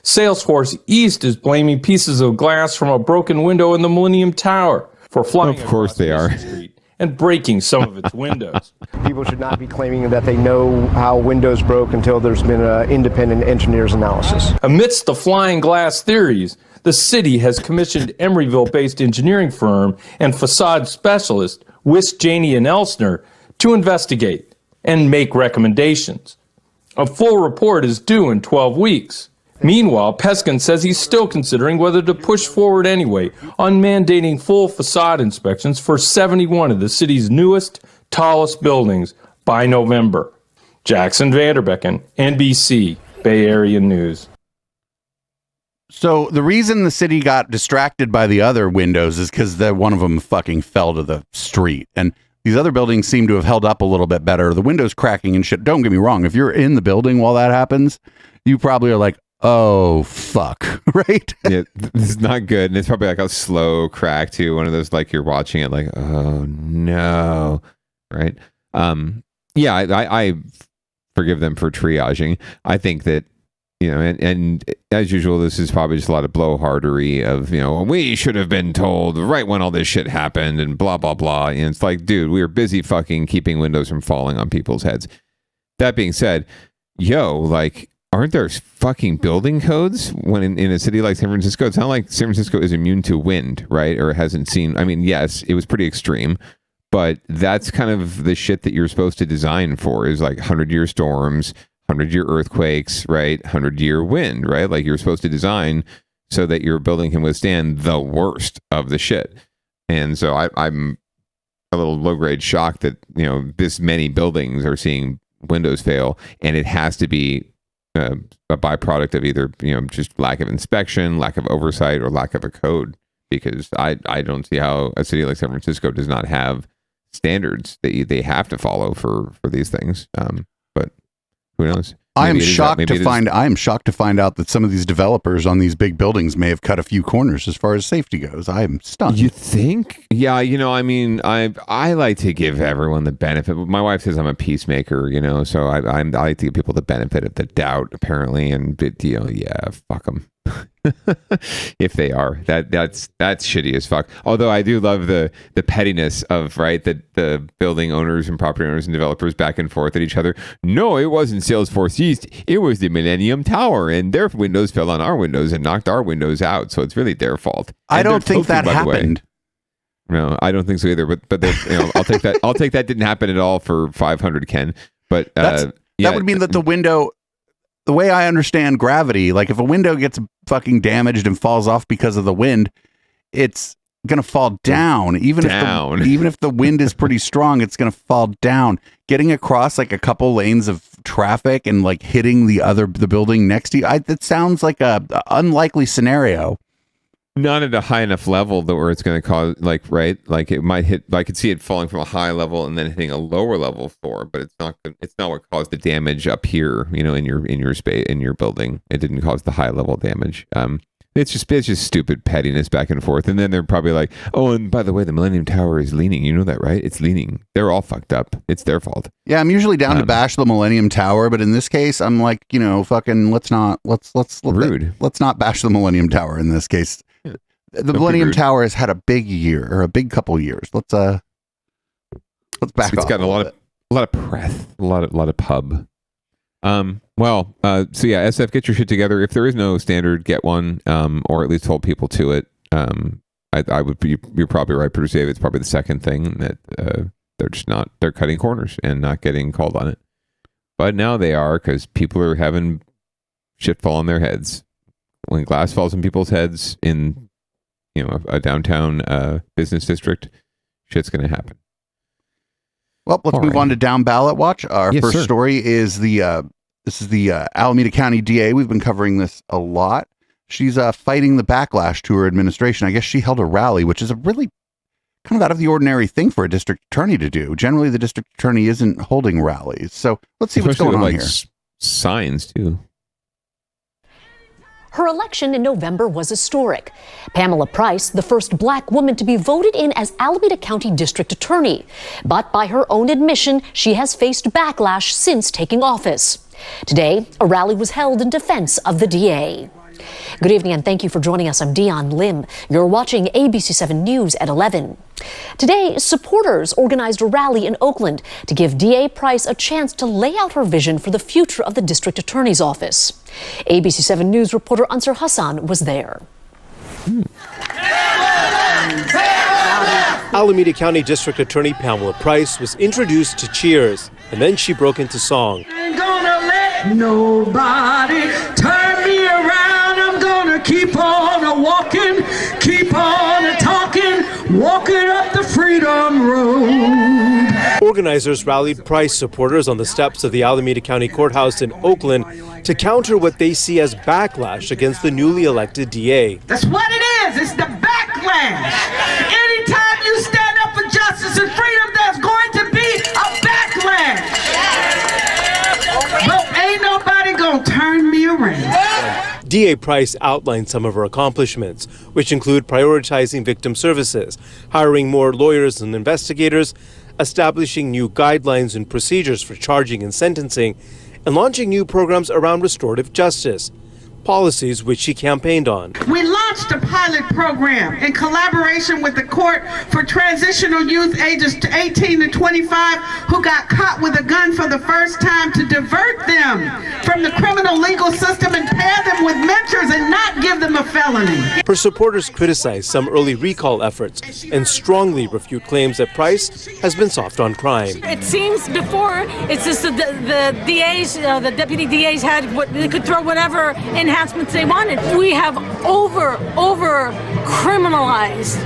Salesforce East is blaming pieces of glass from a broken window in the Millennium Tower for flying across Mission Street and breaking some of its windows. People should not be claiming that they know how windows broke until there's been an independent engineer's analysis. Amidst the flying glass theories, the city has commissioned Emeryville-based engineering firm and facade specialist Wiss, Janey, and Elsner to investigate and make recommendations. A full report is due in 12 weeks. Meanwhile, Peskin says he's still considering whether to push forward anyway on mandating full facade inspections for 71 of the city's newest, tallest buildings by November. Jackson Vanderbecken, NBC, Bay Area News. So the reason the city got distracted by the other windows is because one of them fucking fell to the street. And these other buildings seem to have held up a little bit better. The windows cracking and shit. Don't get me wrong. If you're in the building while that happens, you probably are like, oh, fuck, right? Yeah, this is not good. And it's probably like a slow crack too. One of those, like you're watching it like, oh no, right? Yeah, I forgive them for triaging. I think that, you know, and as usual, this is probably just a lot of blowhardery of, you know, we should have been told right when all this shit happened and blah, blah, blah. And it's like, dude, we were busy fucking keeping windows from falling on people's heads. That being said, like, aren't there fucking building codes when in a city like San Francisco? It's not like San Francisco is immune to wind, right? Or hasn't seen, I mean, yes, it was pretty extreme, but that's kind of the shit that you're supposed to design for, is like 100-year storms, 100-year earthquakes, right? 100-year wind, right? Like you're supposed to design so that your building can withstand the worst of the shit. And so I'm a little low-grade shocked that, you know, this many buildings are seeing windows fail, and it has to be a byproduct of either, you know, just lack of inspection, lack of oversight, or lack of a code. Because I don't see how a city like San Francisco does not have standards that they have to follow for these things. But who knows? I am shocked to find out that some of these developers on these big buildings may have cut a few corners as far as safety goes. I am stunned. You think? Yeah, you know, I mean, I like to give everyone the benefit. My wife says I'm a peacemaker, you know, so I like to give people the benefit of the doubt, apparently, and you know, yeah, fuck them. If they are, that's shitty as fuck. Although I do love the pettiness of, right, the building owners and property owners and developers back and forth at each other. No, it wasn't Salesforce East, it was the Millennium Tower, and their windows fell on our windows and knocked our windows out, so it's really their fault. And I don't think that happened. No, I don't think so either. But you know, I'll take that. I'll take that didn't happen at all for 500, Ken. But that would mean that the window. The way I understand gravity, like if a window gets fucking damaged and falls off because of the wind, it's going to fall down. Even if the wind is pretty strong, it's going to fall down. Getting across like a couple lanes of traffic and like hitting the building next to you, that sounds like a unlikely scenario. Not at a high enough level though, where it's going to cause, like, right, like it might hit. I could see it falling from a high level and then hitting a lower level floor, but it's not what caused the damage up here. You know, in your space, in your building, it didn't cause the high level damage. It's just stupid pettiness back and forth, and then they're probably like, oh, and by the way, the Millennium Tower is leaning. You know that, right? It's leaning. They're all fucked up. It's their fault. Yeah, I'm usually down to bash the Millennium Tower, but in this case, I'm like, you know, fucking let's not bash the Millennium Tower in this case. The Millennium Tower has had a big year, or a big couple years. Let's back off. It's gotten a lot of press, a lot of pub. What Well, so yeah, SF, get your shit together. If there is no standard, get one, or at least hold people to it. I would be, you're probably right, Producer Dave. It's probably the second thing that they're cutting corners and not getting called on it. But now they are, because people are having shit fall on their heads. When glass falls on people's heads in, a downtown business district, shit's going to happen. Well, let's move on to Down Ballot Watch. Our first story is this is the Alameda County DA. We've been covering this a lot. She's fighting the backlash to her administration. I guess she held a rally, which is a really kind of out of the ordinary thing for a district attorney to do. Generally, the district attorney isn't holding rallies. So let's see what's going on here. Signs, too. Her election in November was historic. Pamela Price, the first black woman to be voted in as Alameda County District Attorney. But by her own admission, she has faced backlash since taking office. Today, a rally was held in defense of the DA. Good evening and thank you for joining us. I'm Dion Lim. You're watching ABC 7 News at 11. Today, supporters organized a rally in Oakland to give DA Price a chance to lay out her vision for the future of the district attorney's office. ABC 7 News reporter Ansar Hassan was there. Alameda County District Attorney Pamela Price was introduced to cheers, and then she broke into song. Ain't gonna let nobody turn me around. I'm gonna keep on walking, keep on talking, walking up the Freedom Road. Organizers rallied Price supporters on the steps of the Alameda County Courthouse in Oakland to counter what they see as backlash against the newly elected DA. That's what it is. It's the backlash. Anytime you stand up for justice and freedom, there's going to be a backlash. But ain't nobody gonna turn me around. DA Price outlined some of her accomplishments, which include prioritizing victim services, hiring more lawyers and investigators, establishing new guidelines and procedures for charging and sentencing, and launching new programs around restorative justice, policies which she campaigned on. We launched a pilot program in collaboration with the Court for Transitional Youth ages 18 to 25 who got caught with a gun for the first time to divert them from the criminal legal system and pair them with mentors and not give them a felony. Her supporters criticized some early recall efforts and strongly refute claims that Price has been soft on crime. It seems before it's just the DAs, the deputy DAs they could throw whatever enhancements they wanted. We have over criminalized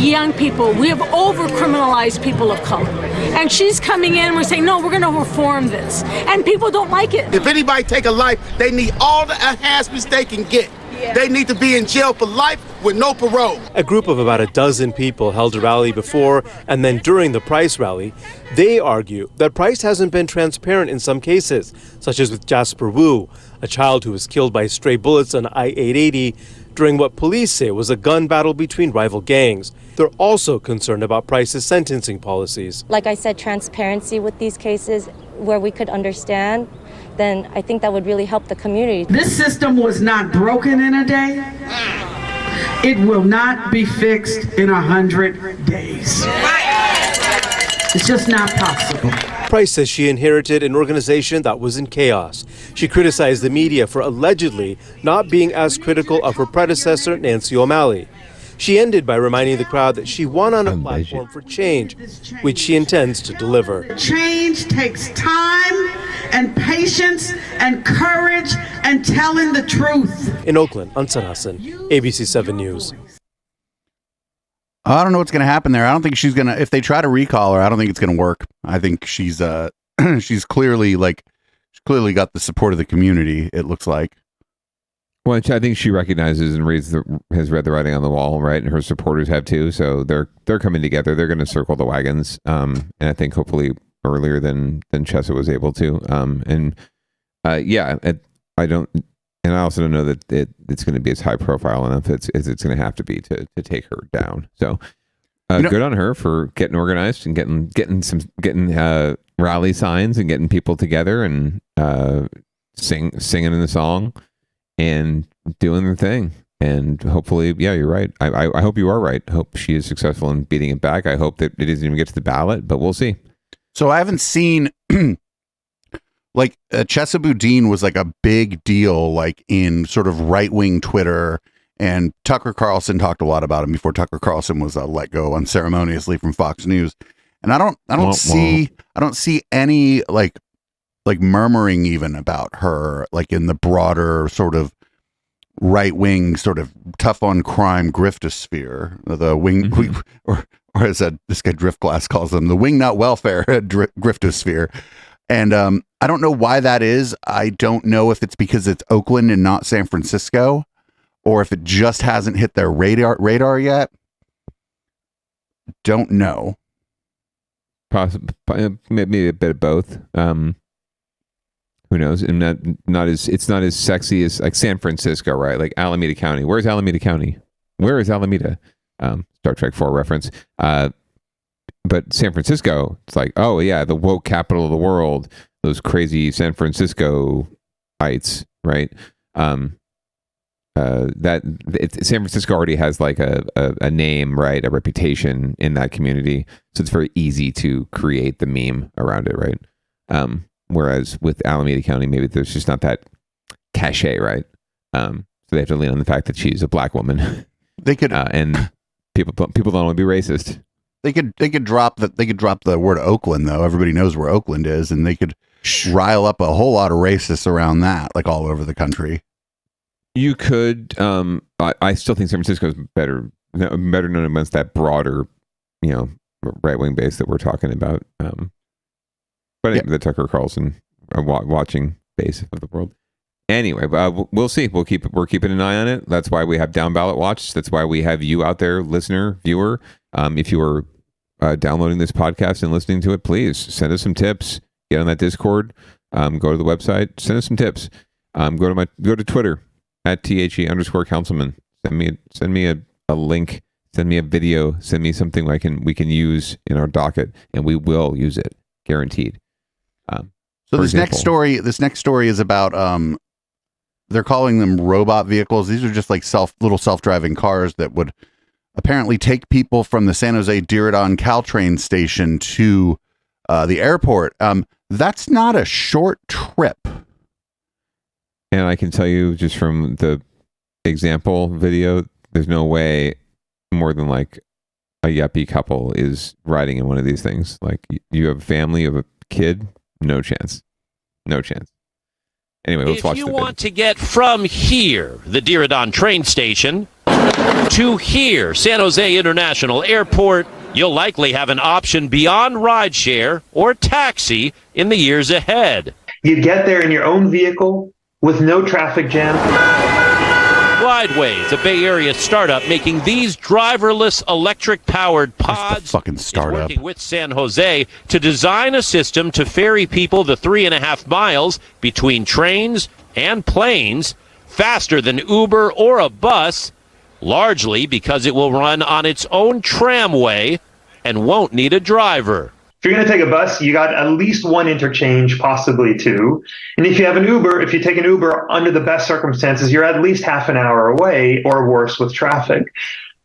young people. We have over criminalized people of color. And she's coming in and we're saying, no, we're going to reform this. And people don't like it. If anybody take a life, they need all the enhancements they can get. They need to be in jail for life with no parole. A group of about a dozen people held a rally before and then during the Price rally. They argue that Price hasn't been transparent in some cases, such as with Jasper Wu, a child who was killed by stray bullets on I-880 during what police say was a gun battle between rival gangs. They're also concerned about Price's sentencing policies. Like I said, transparency with these cases where we could understand, then I think that would really help the community. This system was not broken in a day. It will not be fixed in 100 days. It's just not possible. Price says she inherited an organization that was in chaos. She criticized the media for allegedly not being as critical of her predecessor, Nancy O'Malley. She ended by reminding the crowd that she won on a platform for change, which she intends to deliver. Change takes time and patience and courage and telling the truth. In Oakland, Ansar Hassan, ABC 7 News. I don't know what's going to happen there. I don't think she's going to, if they try to recall her, I don't think it's going to work. I think she's clearly got the support of the community, it looks like. Well, I think she recognizes and has read the writing on the wall, right? And her supporters have too. So they're coming together. They're going to circle the wagons. And I think hopefully earlier than Chesa was able to. And I also don't know that it's going to be as high profile enough as it's going to have to be to take her down. So good on her for getting organized and getting rally signs and getting people together and singing in the song and doing their thing. And hopefully, yeah, you're right. I hope you are right. I hope she is successful in beating it back. I hope that it doesn't even get to the ballot, but we'll see. So I haven't seen Like Chesa Boudin was like a big deal, like in sort of right-wing Twitter, and Tucker Carlson talked a lot about him before Tucker Carlson was let go unceremoniously from Fox News. And I don't see any like murmuring even about her, like in the broader sort of right-wing sort of tough on crime griftosphere, the wing, or as this guy Driftglass calls them, the wingnut welfare griftosphere. And I don't know why that is. I don't know if it's because it's Oakland and not San Francisco, or if it just hasn't hit their radar yet. Don't know. Possibly, maybe a bit of both. Who knows? And it's not as sexy as like San Francisco, right? Like Alameda County. Where's Alameda County? Where is Alameda? Star Trek 4 reference. But San Francisco, it's like, oh yeah, the woke capital of the world. Those crazy San Francisco-ites, right? San Francisco already has like a name, right? A reputation in that community, so it's very easy to create the meme around it, right? Whereas with Alameda County, maybe there's just not that cachet, right? So they have to lean on the fact that she's a black woman. They could, and people don't want to be racist. They could drop the word Oakland, though. Everybody knows where Oakland is, and they could rile up a whole lot of racists around that, like all over the country. You could. I still think San Francisco is better known amongst that broader, right wing base that we're talking about. But I think the Tucker Carlson watching base of the world. Anyway, we'll see. We're keeping an eye on it. That's why we have Downballot Watch. That's why we have you out there, listener, viewer. If you are downloading this podcast and listening to it, please send us some tips. Get on that Discord. Go to the website. Send us some tips. Go to Twitter at @THE_councilman. Send me a link. Send me a video. Send me something we can use in our docket, and we will use it, guaranteed. So this next story is about they're calling them robot vehicles. These are just like little self-driving cars that would apparently take people from the San Jose Diridon Caltrain station to the airport. That's not a short trip. And I can tell you just from the example video, there's no way more than like a yuppie couple is riding in one of these things. Like you have a family, you have a kid, no chance. Anyway, let's watch the video. If you want to get from here, the Diridon train station, to here, San Jose International Airport, you'll likely have an option beyond rideshare or taxi in the years ahead. You get there in your own vehicle with no traffic jam. Glideways, a Bay Area startup making these driverless electric-powered pods, fucking startup, is working with San Jose to design a system to ferry people the 3.5 miles between trains and planes faster than Uber or a bus, largely because it will run on its own tramway and won't need a driver. If you're going to take a bus, you got at least one interchange, possibly two. And if you have an Uber, if you take an Uber under the best circumstances, you're at least half an hour away or worse with traffic.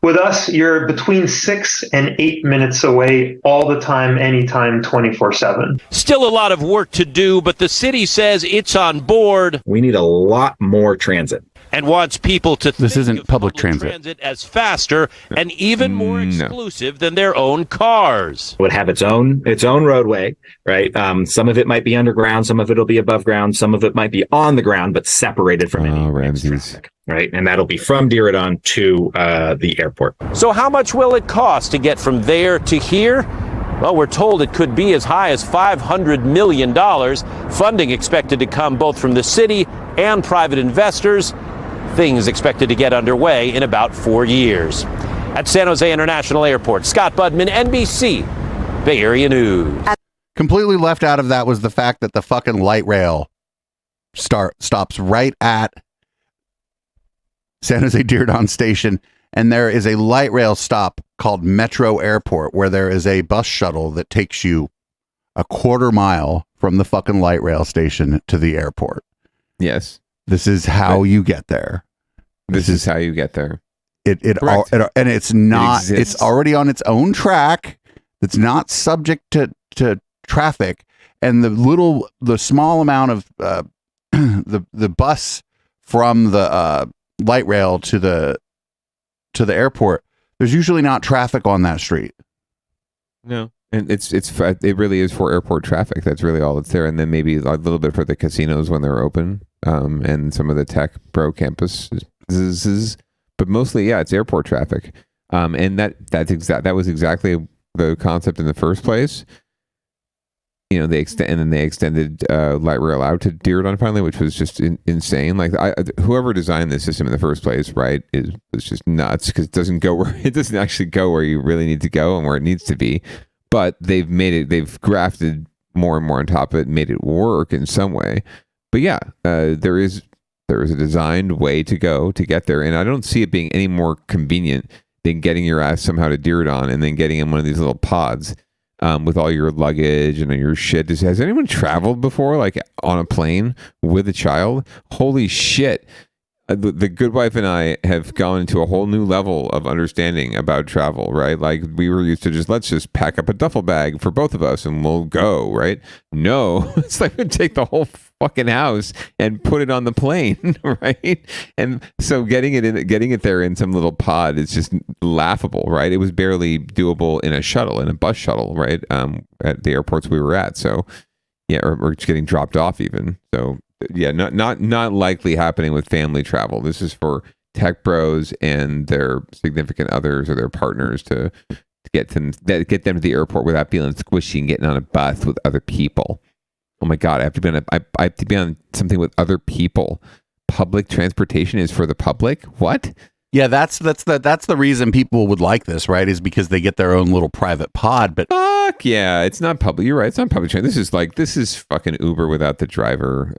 With us, you're between 6 and 8 minutes away all the time, anytime, 24/7. Still a lot of work to do, but the city says it's on board. We need a lot more transit. And wants people to this isn't public transit as faster and even more exclusive than their own cars. It would have its own roadway, right? Some of it might be underground, some of it'll be above ground, some of it might be on the ground, but separated from any traffic, right? And that'll be from Diridon to the airport. So how much will it cost to get from there to here? Well, we're told it could be as high as $500 million. Funding expected to come both from the city and private investors. Things expected to get underway in about 4 years. At San Jose International Airport, Scott Budman, NBC, Bay Area News. Completely left out of that was the fact that the fucking light rail stops right at San Jose Diridon Station, and there is a light rail stop called Metro Airport where there is a bus shuttle that takes you a quarter mile from the fucking light rail station to the airport. Yes. This is how you get there. This is how you get there. And it's not, it's already on its own track. It's not subject to traffic. and the small amount of the bus from the light rail to the airport, there's usually not traffic on that street. No, and it really is for airport traffic. That's really all that's there, and then maybe a little bit for the casinos when they're open, and some of the tech bro campuses. But mostly, yeah, it's airport traffic. And that was exactly the concept in the first place. They extended light rail out to Diridon finally, which was just insane. Like whoever designed this system in the first place, right, was just nuts because it doesn't actually go where you really need to go and where it needs to be. But they've grafted more and more on top of it and made it work in some way. But yeah, there is a designed way to go to get there, and I don't see it being any more convenient than getting your ass somehow to Diridon and then getting in one of these little pods with all your luggage and your shit. Has anyone traveled before, like on a plane with a child? Holy shit. The good wife and I have gone into a whole new level of understanding about travel, right? Like we were used to let's just pack up a duffel bag for both of us and we'll go, right? No, it's like we take the whole fucking house and put it on the plane, right? And so getting it there in some little pod is just laughable, right? It was barely doable in a bus shuttle, right? At the airports we were at. So yeah, or just getting dropped off even. So yeah, not likely happening with family travel. This is for tech bros and their significant others or their partners to get them to the airport without feeling squishy and getting on a bus with other people. Oh my God, I have to be on something with other people. Public transportation is for the public? What? Yeah, that's the reason people would like this, right? Is because they get their own little private pod. But fuck yeah, it's not public. You're right. It's not public transportation. This is fucking Uber without the driver.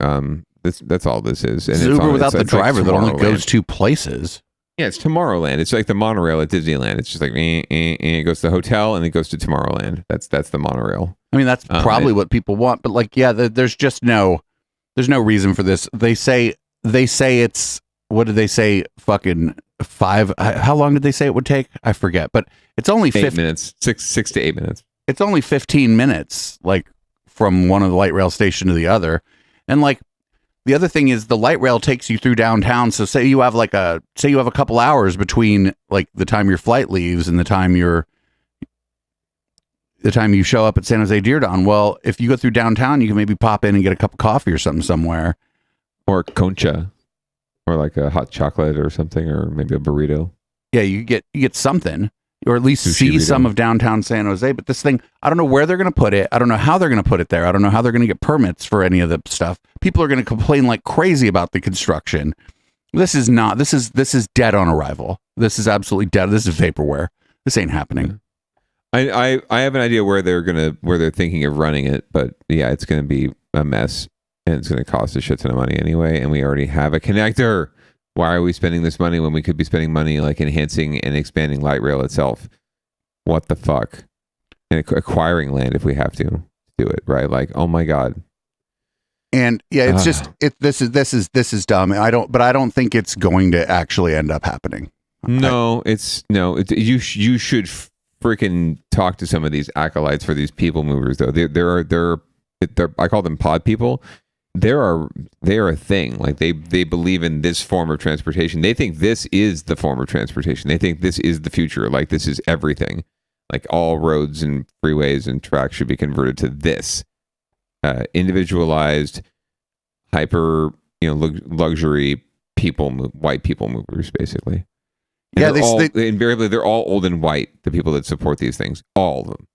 That's all this is. And it's Uber without the driver that only goes 2 places. Yeah, it's Tomorrowland. It's like the monorail at Disneyland. It's just like it goes to the hotel and it goes to Tomorrowland. That's the monorail. I mean, that's probably what people want. But like, yeah, there's no reason for this. They say it's, what did they say? Fucking 5. How long did they say it would take? I forget. But it's only 8 minutes. 6 to 8 minutes. It's only 15 minutes, like from one of the light rail station to the other. And like the other thing is the light rail takes you through downtown. So say you have a couple hours between like the time your flight leaves and the time you show up at San Jose Diridon. Well, if you go through downtown, you can maybe pop in and get a cup of coffee or something somewhere. Or concha. Or like a hot chocolate or something, or maybe a burrito. Yeah, you get something, or at least see some of downtown San Jose. But this thing, I don't know where they're going to put it. I don't know how they're going to put it there. I don't know how they're going to get permits for any of the stuff. People are going to complain like crazy about the construction. This is dead on arrival. This is absolutely dead. This is vaporware. This ain't happening. I have an idea where they're thinking of running it, but yeah, it's going to be a mess. And it's going to cost a shit ton of money anyway, and we already have a connector. Why are we spending this money when we could be spending money like enhancing and expanding light rail itself? What the fuck? And acquiring land if we have to do it, right? Like, oh my God. And yeah, it's just this is dumb. I don't think it's going to actually end up happening. You should freaking talk to some of these acolytes for these people movers though. They're I call them pod people. They are a thing. Like they believe in this form of transportation. They think this is the form of transportation. They think this is the future. Like this is everything. Like all roads and freeways and tracks should be converted to this individualized, hyper, luxury white people movers, basically. And invariably they're all old and white. The people that support these things, all of them.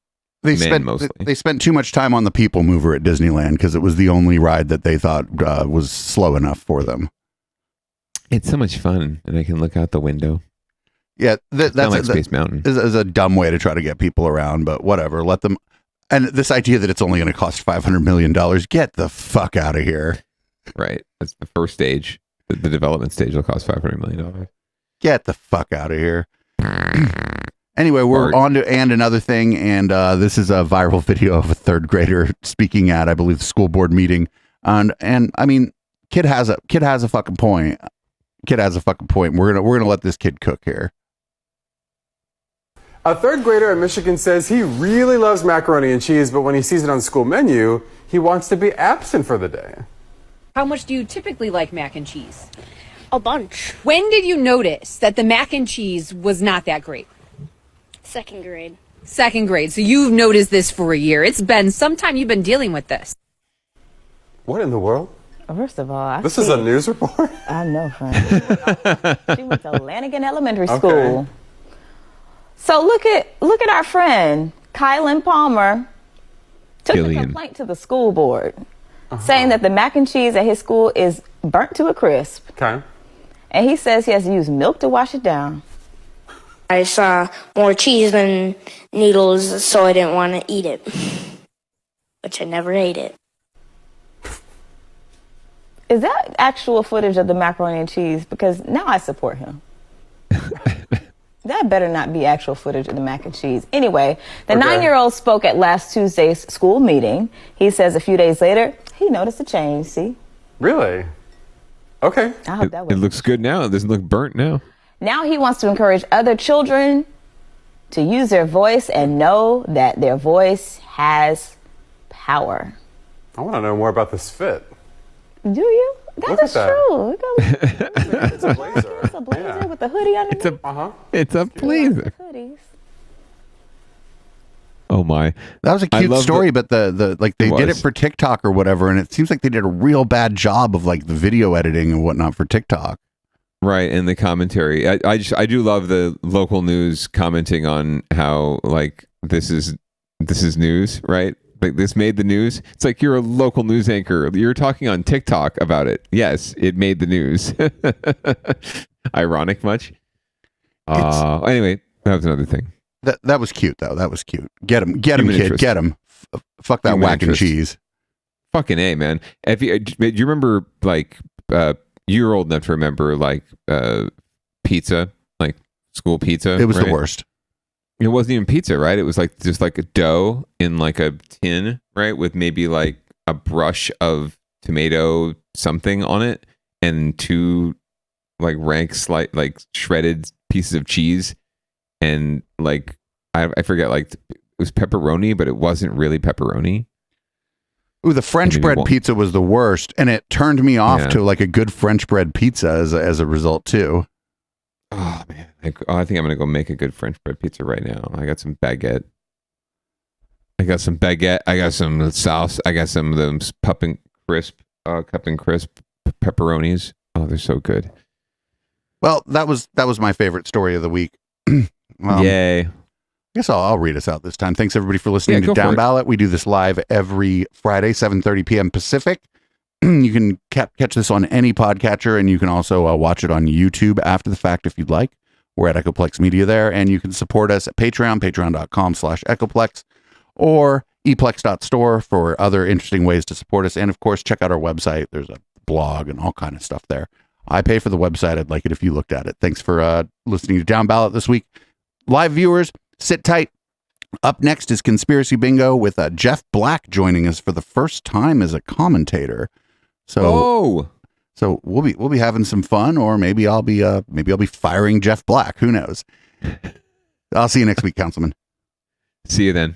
They spent too much time on the people mover at Disneyland because it was the only ride that they thought was slow enough for them. It's so much fun, and I can look out the window. Yeah, that's like Space Mountain. Is a dumb way to try to get people around, but whatever. Let them. And this idea that it's only going to cost $500 million, get the fuck out of here. Right, that's the first stage. The development stage will cost $500 million. Get the fuck out of here. Anyway, we're on to and another thing, and this is a viral video of a 3rd grader speaking at, I believe, the school board meeting, and I mean, kid has a fucking point. Kid has a fucking point. We're gonna let this kid cook here. A 3rd grader in Michigan says he really loves macaroni and cheese, but when he sees it on the school menu, he wants to be absent for the day. How much do you typically like mac and cheese? A bunch. When did you notice that the mac and cheese was not that great? Second grade. Second grade. So you've noticed this for a year. It's been some time you've been dealing with this. What in the world? First of all, This is a news report? I know, friend. She went to Lanigan Elementary School. So look at our friend, Kylan Palmer, took a complaint to the school board saying that the mac and cheese at his school is burnt to a crisp. Okay. And he says he has to use milk to wash it down. I saw more cheese than noodles, so I didn't want to eat it. Which I never ate it. Is that actual footage of the macaroni and cheese? Because now I support him. That better not be actual footage of the mac and cheese. Anyway, the 9-year-old spoke at last Tuesday's school meeting. He says a few days later, he noticed a change. See? Really? Okay. I hope that was. It looks good now. It doesn't look burnt now. Now he wants to encourage other children to use their voice and know that their voice has power. I want to know more about this fit. Do you? Look at that. True. It's a blazer. It's a blazer with a hoodie underneath. It's a blazer. Hoodies. Oh my. That was a cute story, but the they did it for TikTok or whatever, and it seems like they did a real bad job of like the video editing and whatnot for TikTok. Right, and the commentary. I do love the local news commenting on how like this is news, right? Like this made the news. It's like you're a local news anchor. You're talking on TikTok about it. Yes, it made the news. Ironic much? Anyway, that was another thing. That was cute though. That was cute. Get him, kid. Interest. Get him. Fuck that Human whack and cheese. Fucking A, man. Do you remember like you're old enough to remember like pizza, like school pizza? It was the right? worst. It wasn't even pizza, right? It was like just like a dough in like a tin, right? With maybe like a brush of tomato something on it and two like rank like shredded pieces of cheese and like I forget, like it was pepperoni, but it wasn't really pepperoni. Ooh, the French bread pizza was the worst, and it turned me off to like a good French bread pizza as a result too. Oh man, I think I'm gonna go make a good French bread pizza right now. I got some baguette. I got some sauce. I got some of them cup and crisp pepperonis. Oh, they're so good. Well, that was my favorite story of the week. Yay! I guess I'll read us out this time. Thanks everybody for listening to go for Downballot. We do this live every Friday, 7:30 p.m. Pacific. You can catch this on any podcatcher, and you can also watch it on YouTube after the fact if you'd like. We're at Echoplex Media there, and you can support us at Patreon, patreon.com/Echoplex, or eplex.store for other interesting ways to support us. And of course, check out our website. There's a blog and all kind of stuff there. I pay for the website. I'd like it if you looked at it. Thanks for listening to Downballot this week. Live viewers, sit tight. Up next is Conspiracy Bingo with Jeff Black joining us for the first time as a commentator. So we'll be having some fun, or maybe I'll be firing Jeff Black. Who knows? I'll see you next week, Councilman. See you then.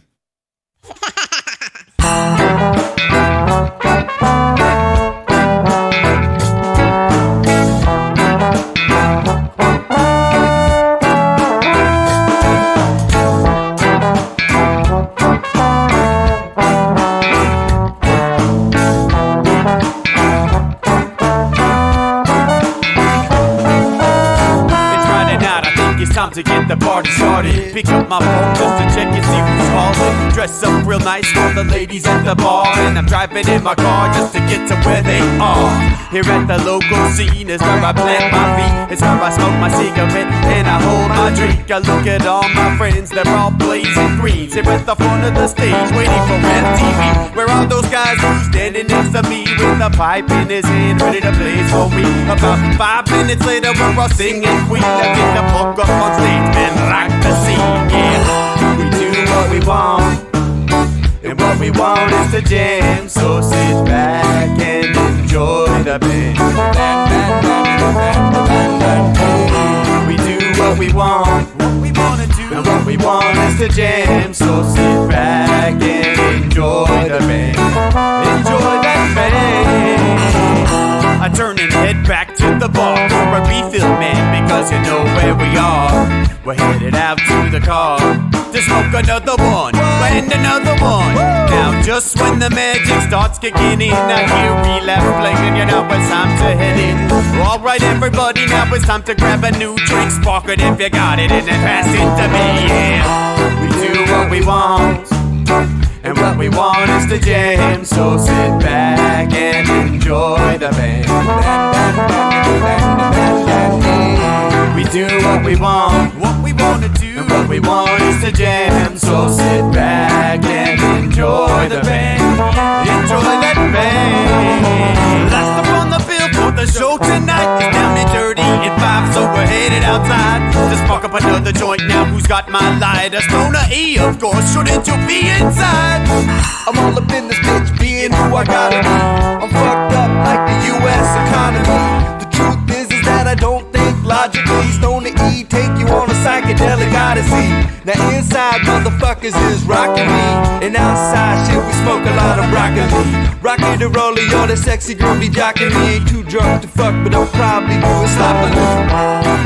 Time to get the party started. Pick up my phone just to check and see who's calling. Dress up real nice for the ladies at the bar, and I'm driving in my car just to get to where they are. Here at the local scene is where I plant my feet. It's where I smoke my cigarette and I hold my drink. I look at all my friends, they're all blazing greens. Here at the front of the stage waiting for MTV. Where are those guys who's standing next to me with a pipe in his hand ready to blaze for me? About 5 minutes later we're all singing Queen. I get the fuck up on stage, man, like the scene, yeah. We do what we want, and what we want is to jam. So sit back and enjoy the band. We do what we want, and what we want is to jam. So sit back and enjoy the band. We're headed out to the car to smoke another one and another one. Now just when the magic starts kicking in, I hear relapse playing, you know it's time to head in. Alright everybody, now it's time to grab a new drink. Spark it if you got it and then pass it to me, yeah. We do what we want, and what we want is to jam. So sit back and enjoy the band. We do what we want to do, and what we want is to jam. So sit back and enjoy the band. Enjoy that band. Last up on the bill for the show tonight is Down and Dirty at 5, so we're headed outside to spark up another joint. Now who's got my lighter? Stoner E, of course. Shouldn't you be inside? I'm all up in this bitch, being who I gotta be. I'm fucked up like the U.S. economy. The truth is that I don't think logically. Stoner E take you on a psychedelic odyssey. Now inside motherfuckers is rockin' me, and outside shit we smoke a lot of broccoli. Rocky the roller, yo, that sexy girl be jockin' me. Ain't too drunk to fuck, but I'll probably do it sloppily.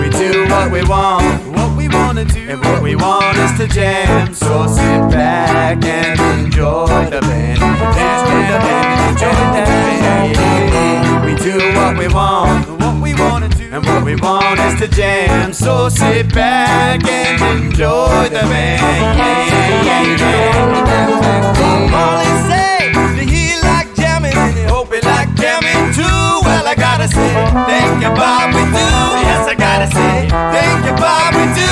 We do what we want to do, and what we want is to jam. So sit back and enjoy the band. Enjoy the band and enjoy that band. We do what we want to do, and what we want is to jam. So sit back and enjoy the band. Marley say that he like jamming, and he hope he like jamming too. Well, I gotta say, thank you, Bob, we do. Yes, I gotta say, thank you, Bob, we do.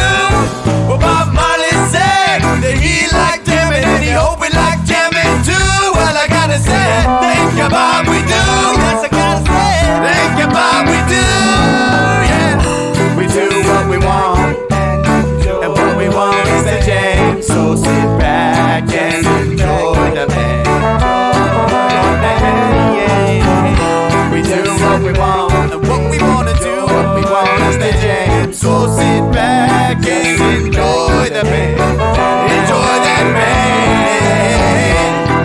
Well, Bob Marley said that he like jamming, and he hope he like jamming too. Well, I gotta say, thank you, Bob, we do. Yes, I gotta say, thank you, Bob, we do. Yeah, we do what we want, and what we want is to jam. So sit back and enjoy the band. We do what we want, and what we want to do, what we want is to jam. So sit back and enjoy the band. Enjoy that band.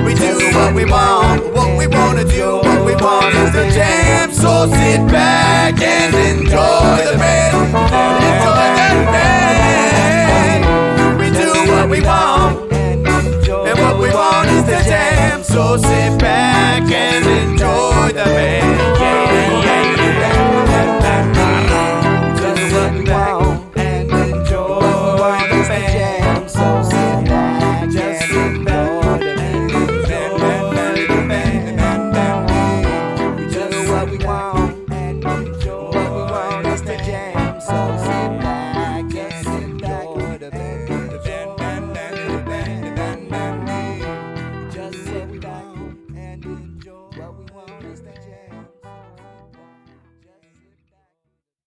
We do what we want to do, what we want is to jam. So sit back and enjoy the band. Enjoy that band. We do what we want, and what we want is to jam. So sit back and enjoy the band.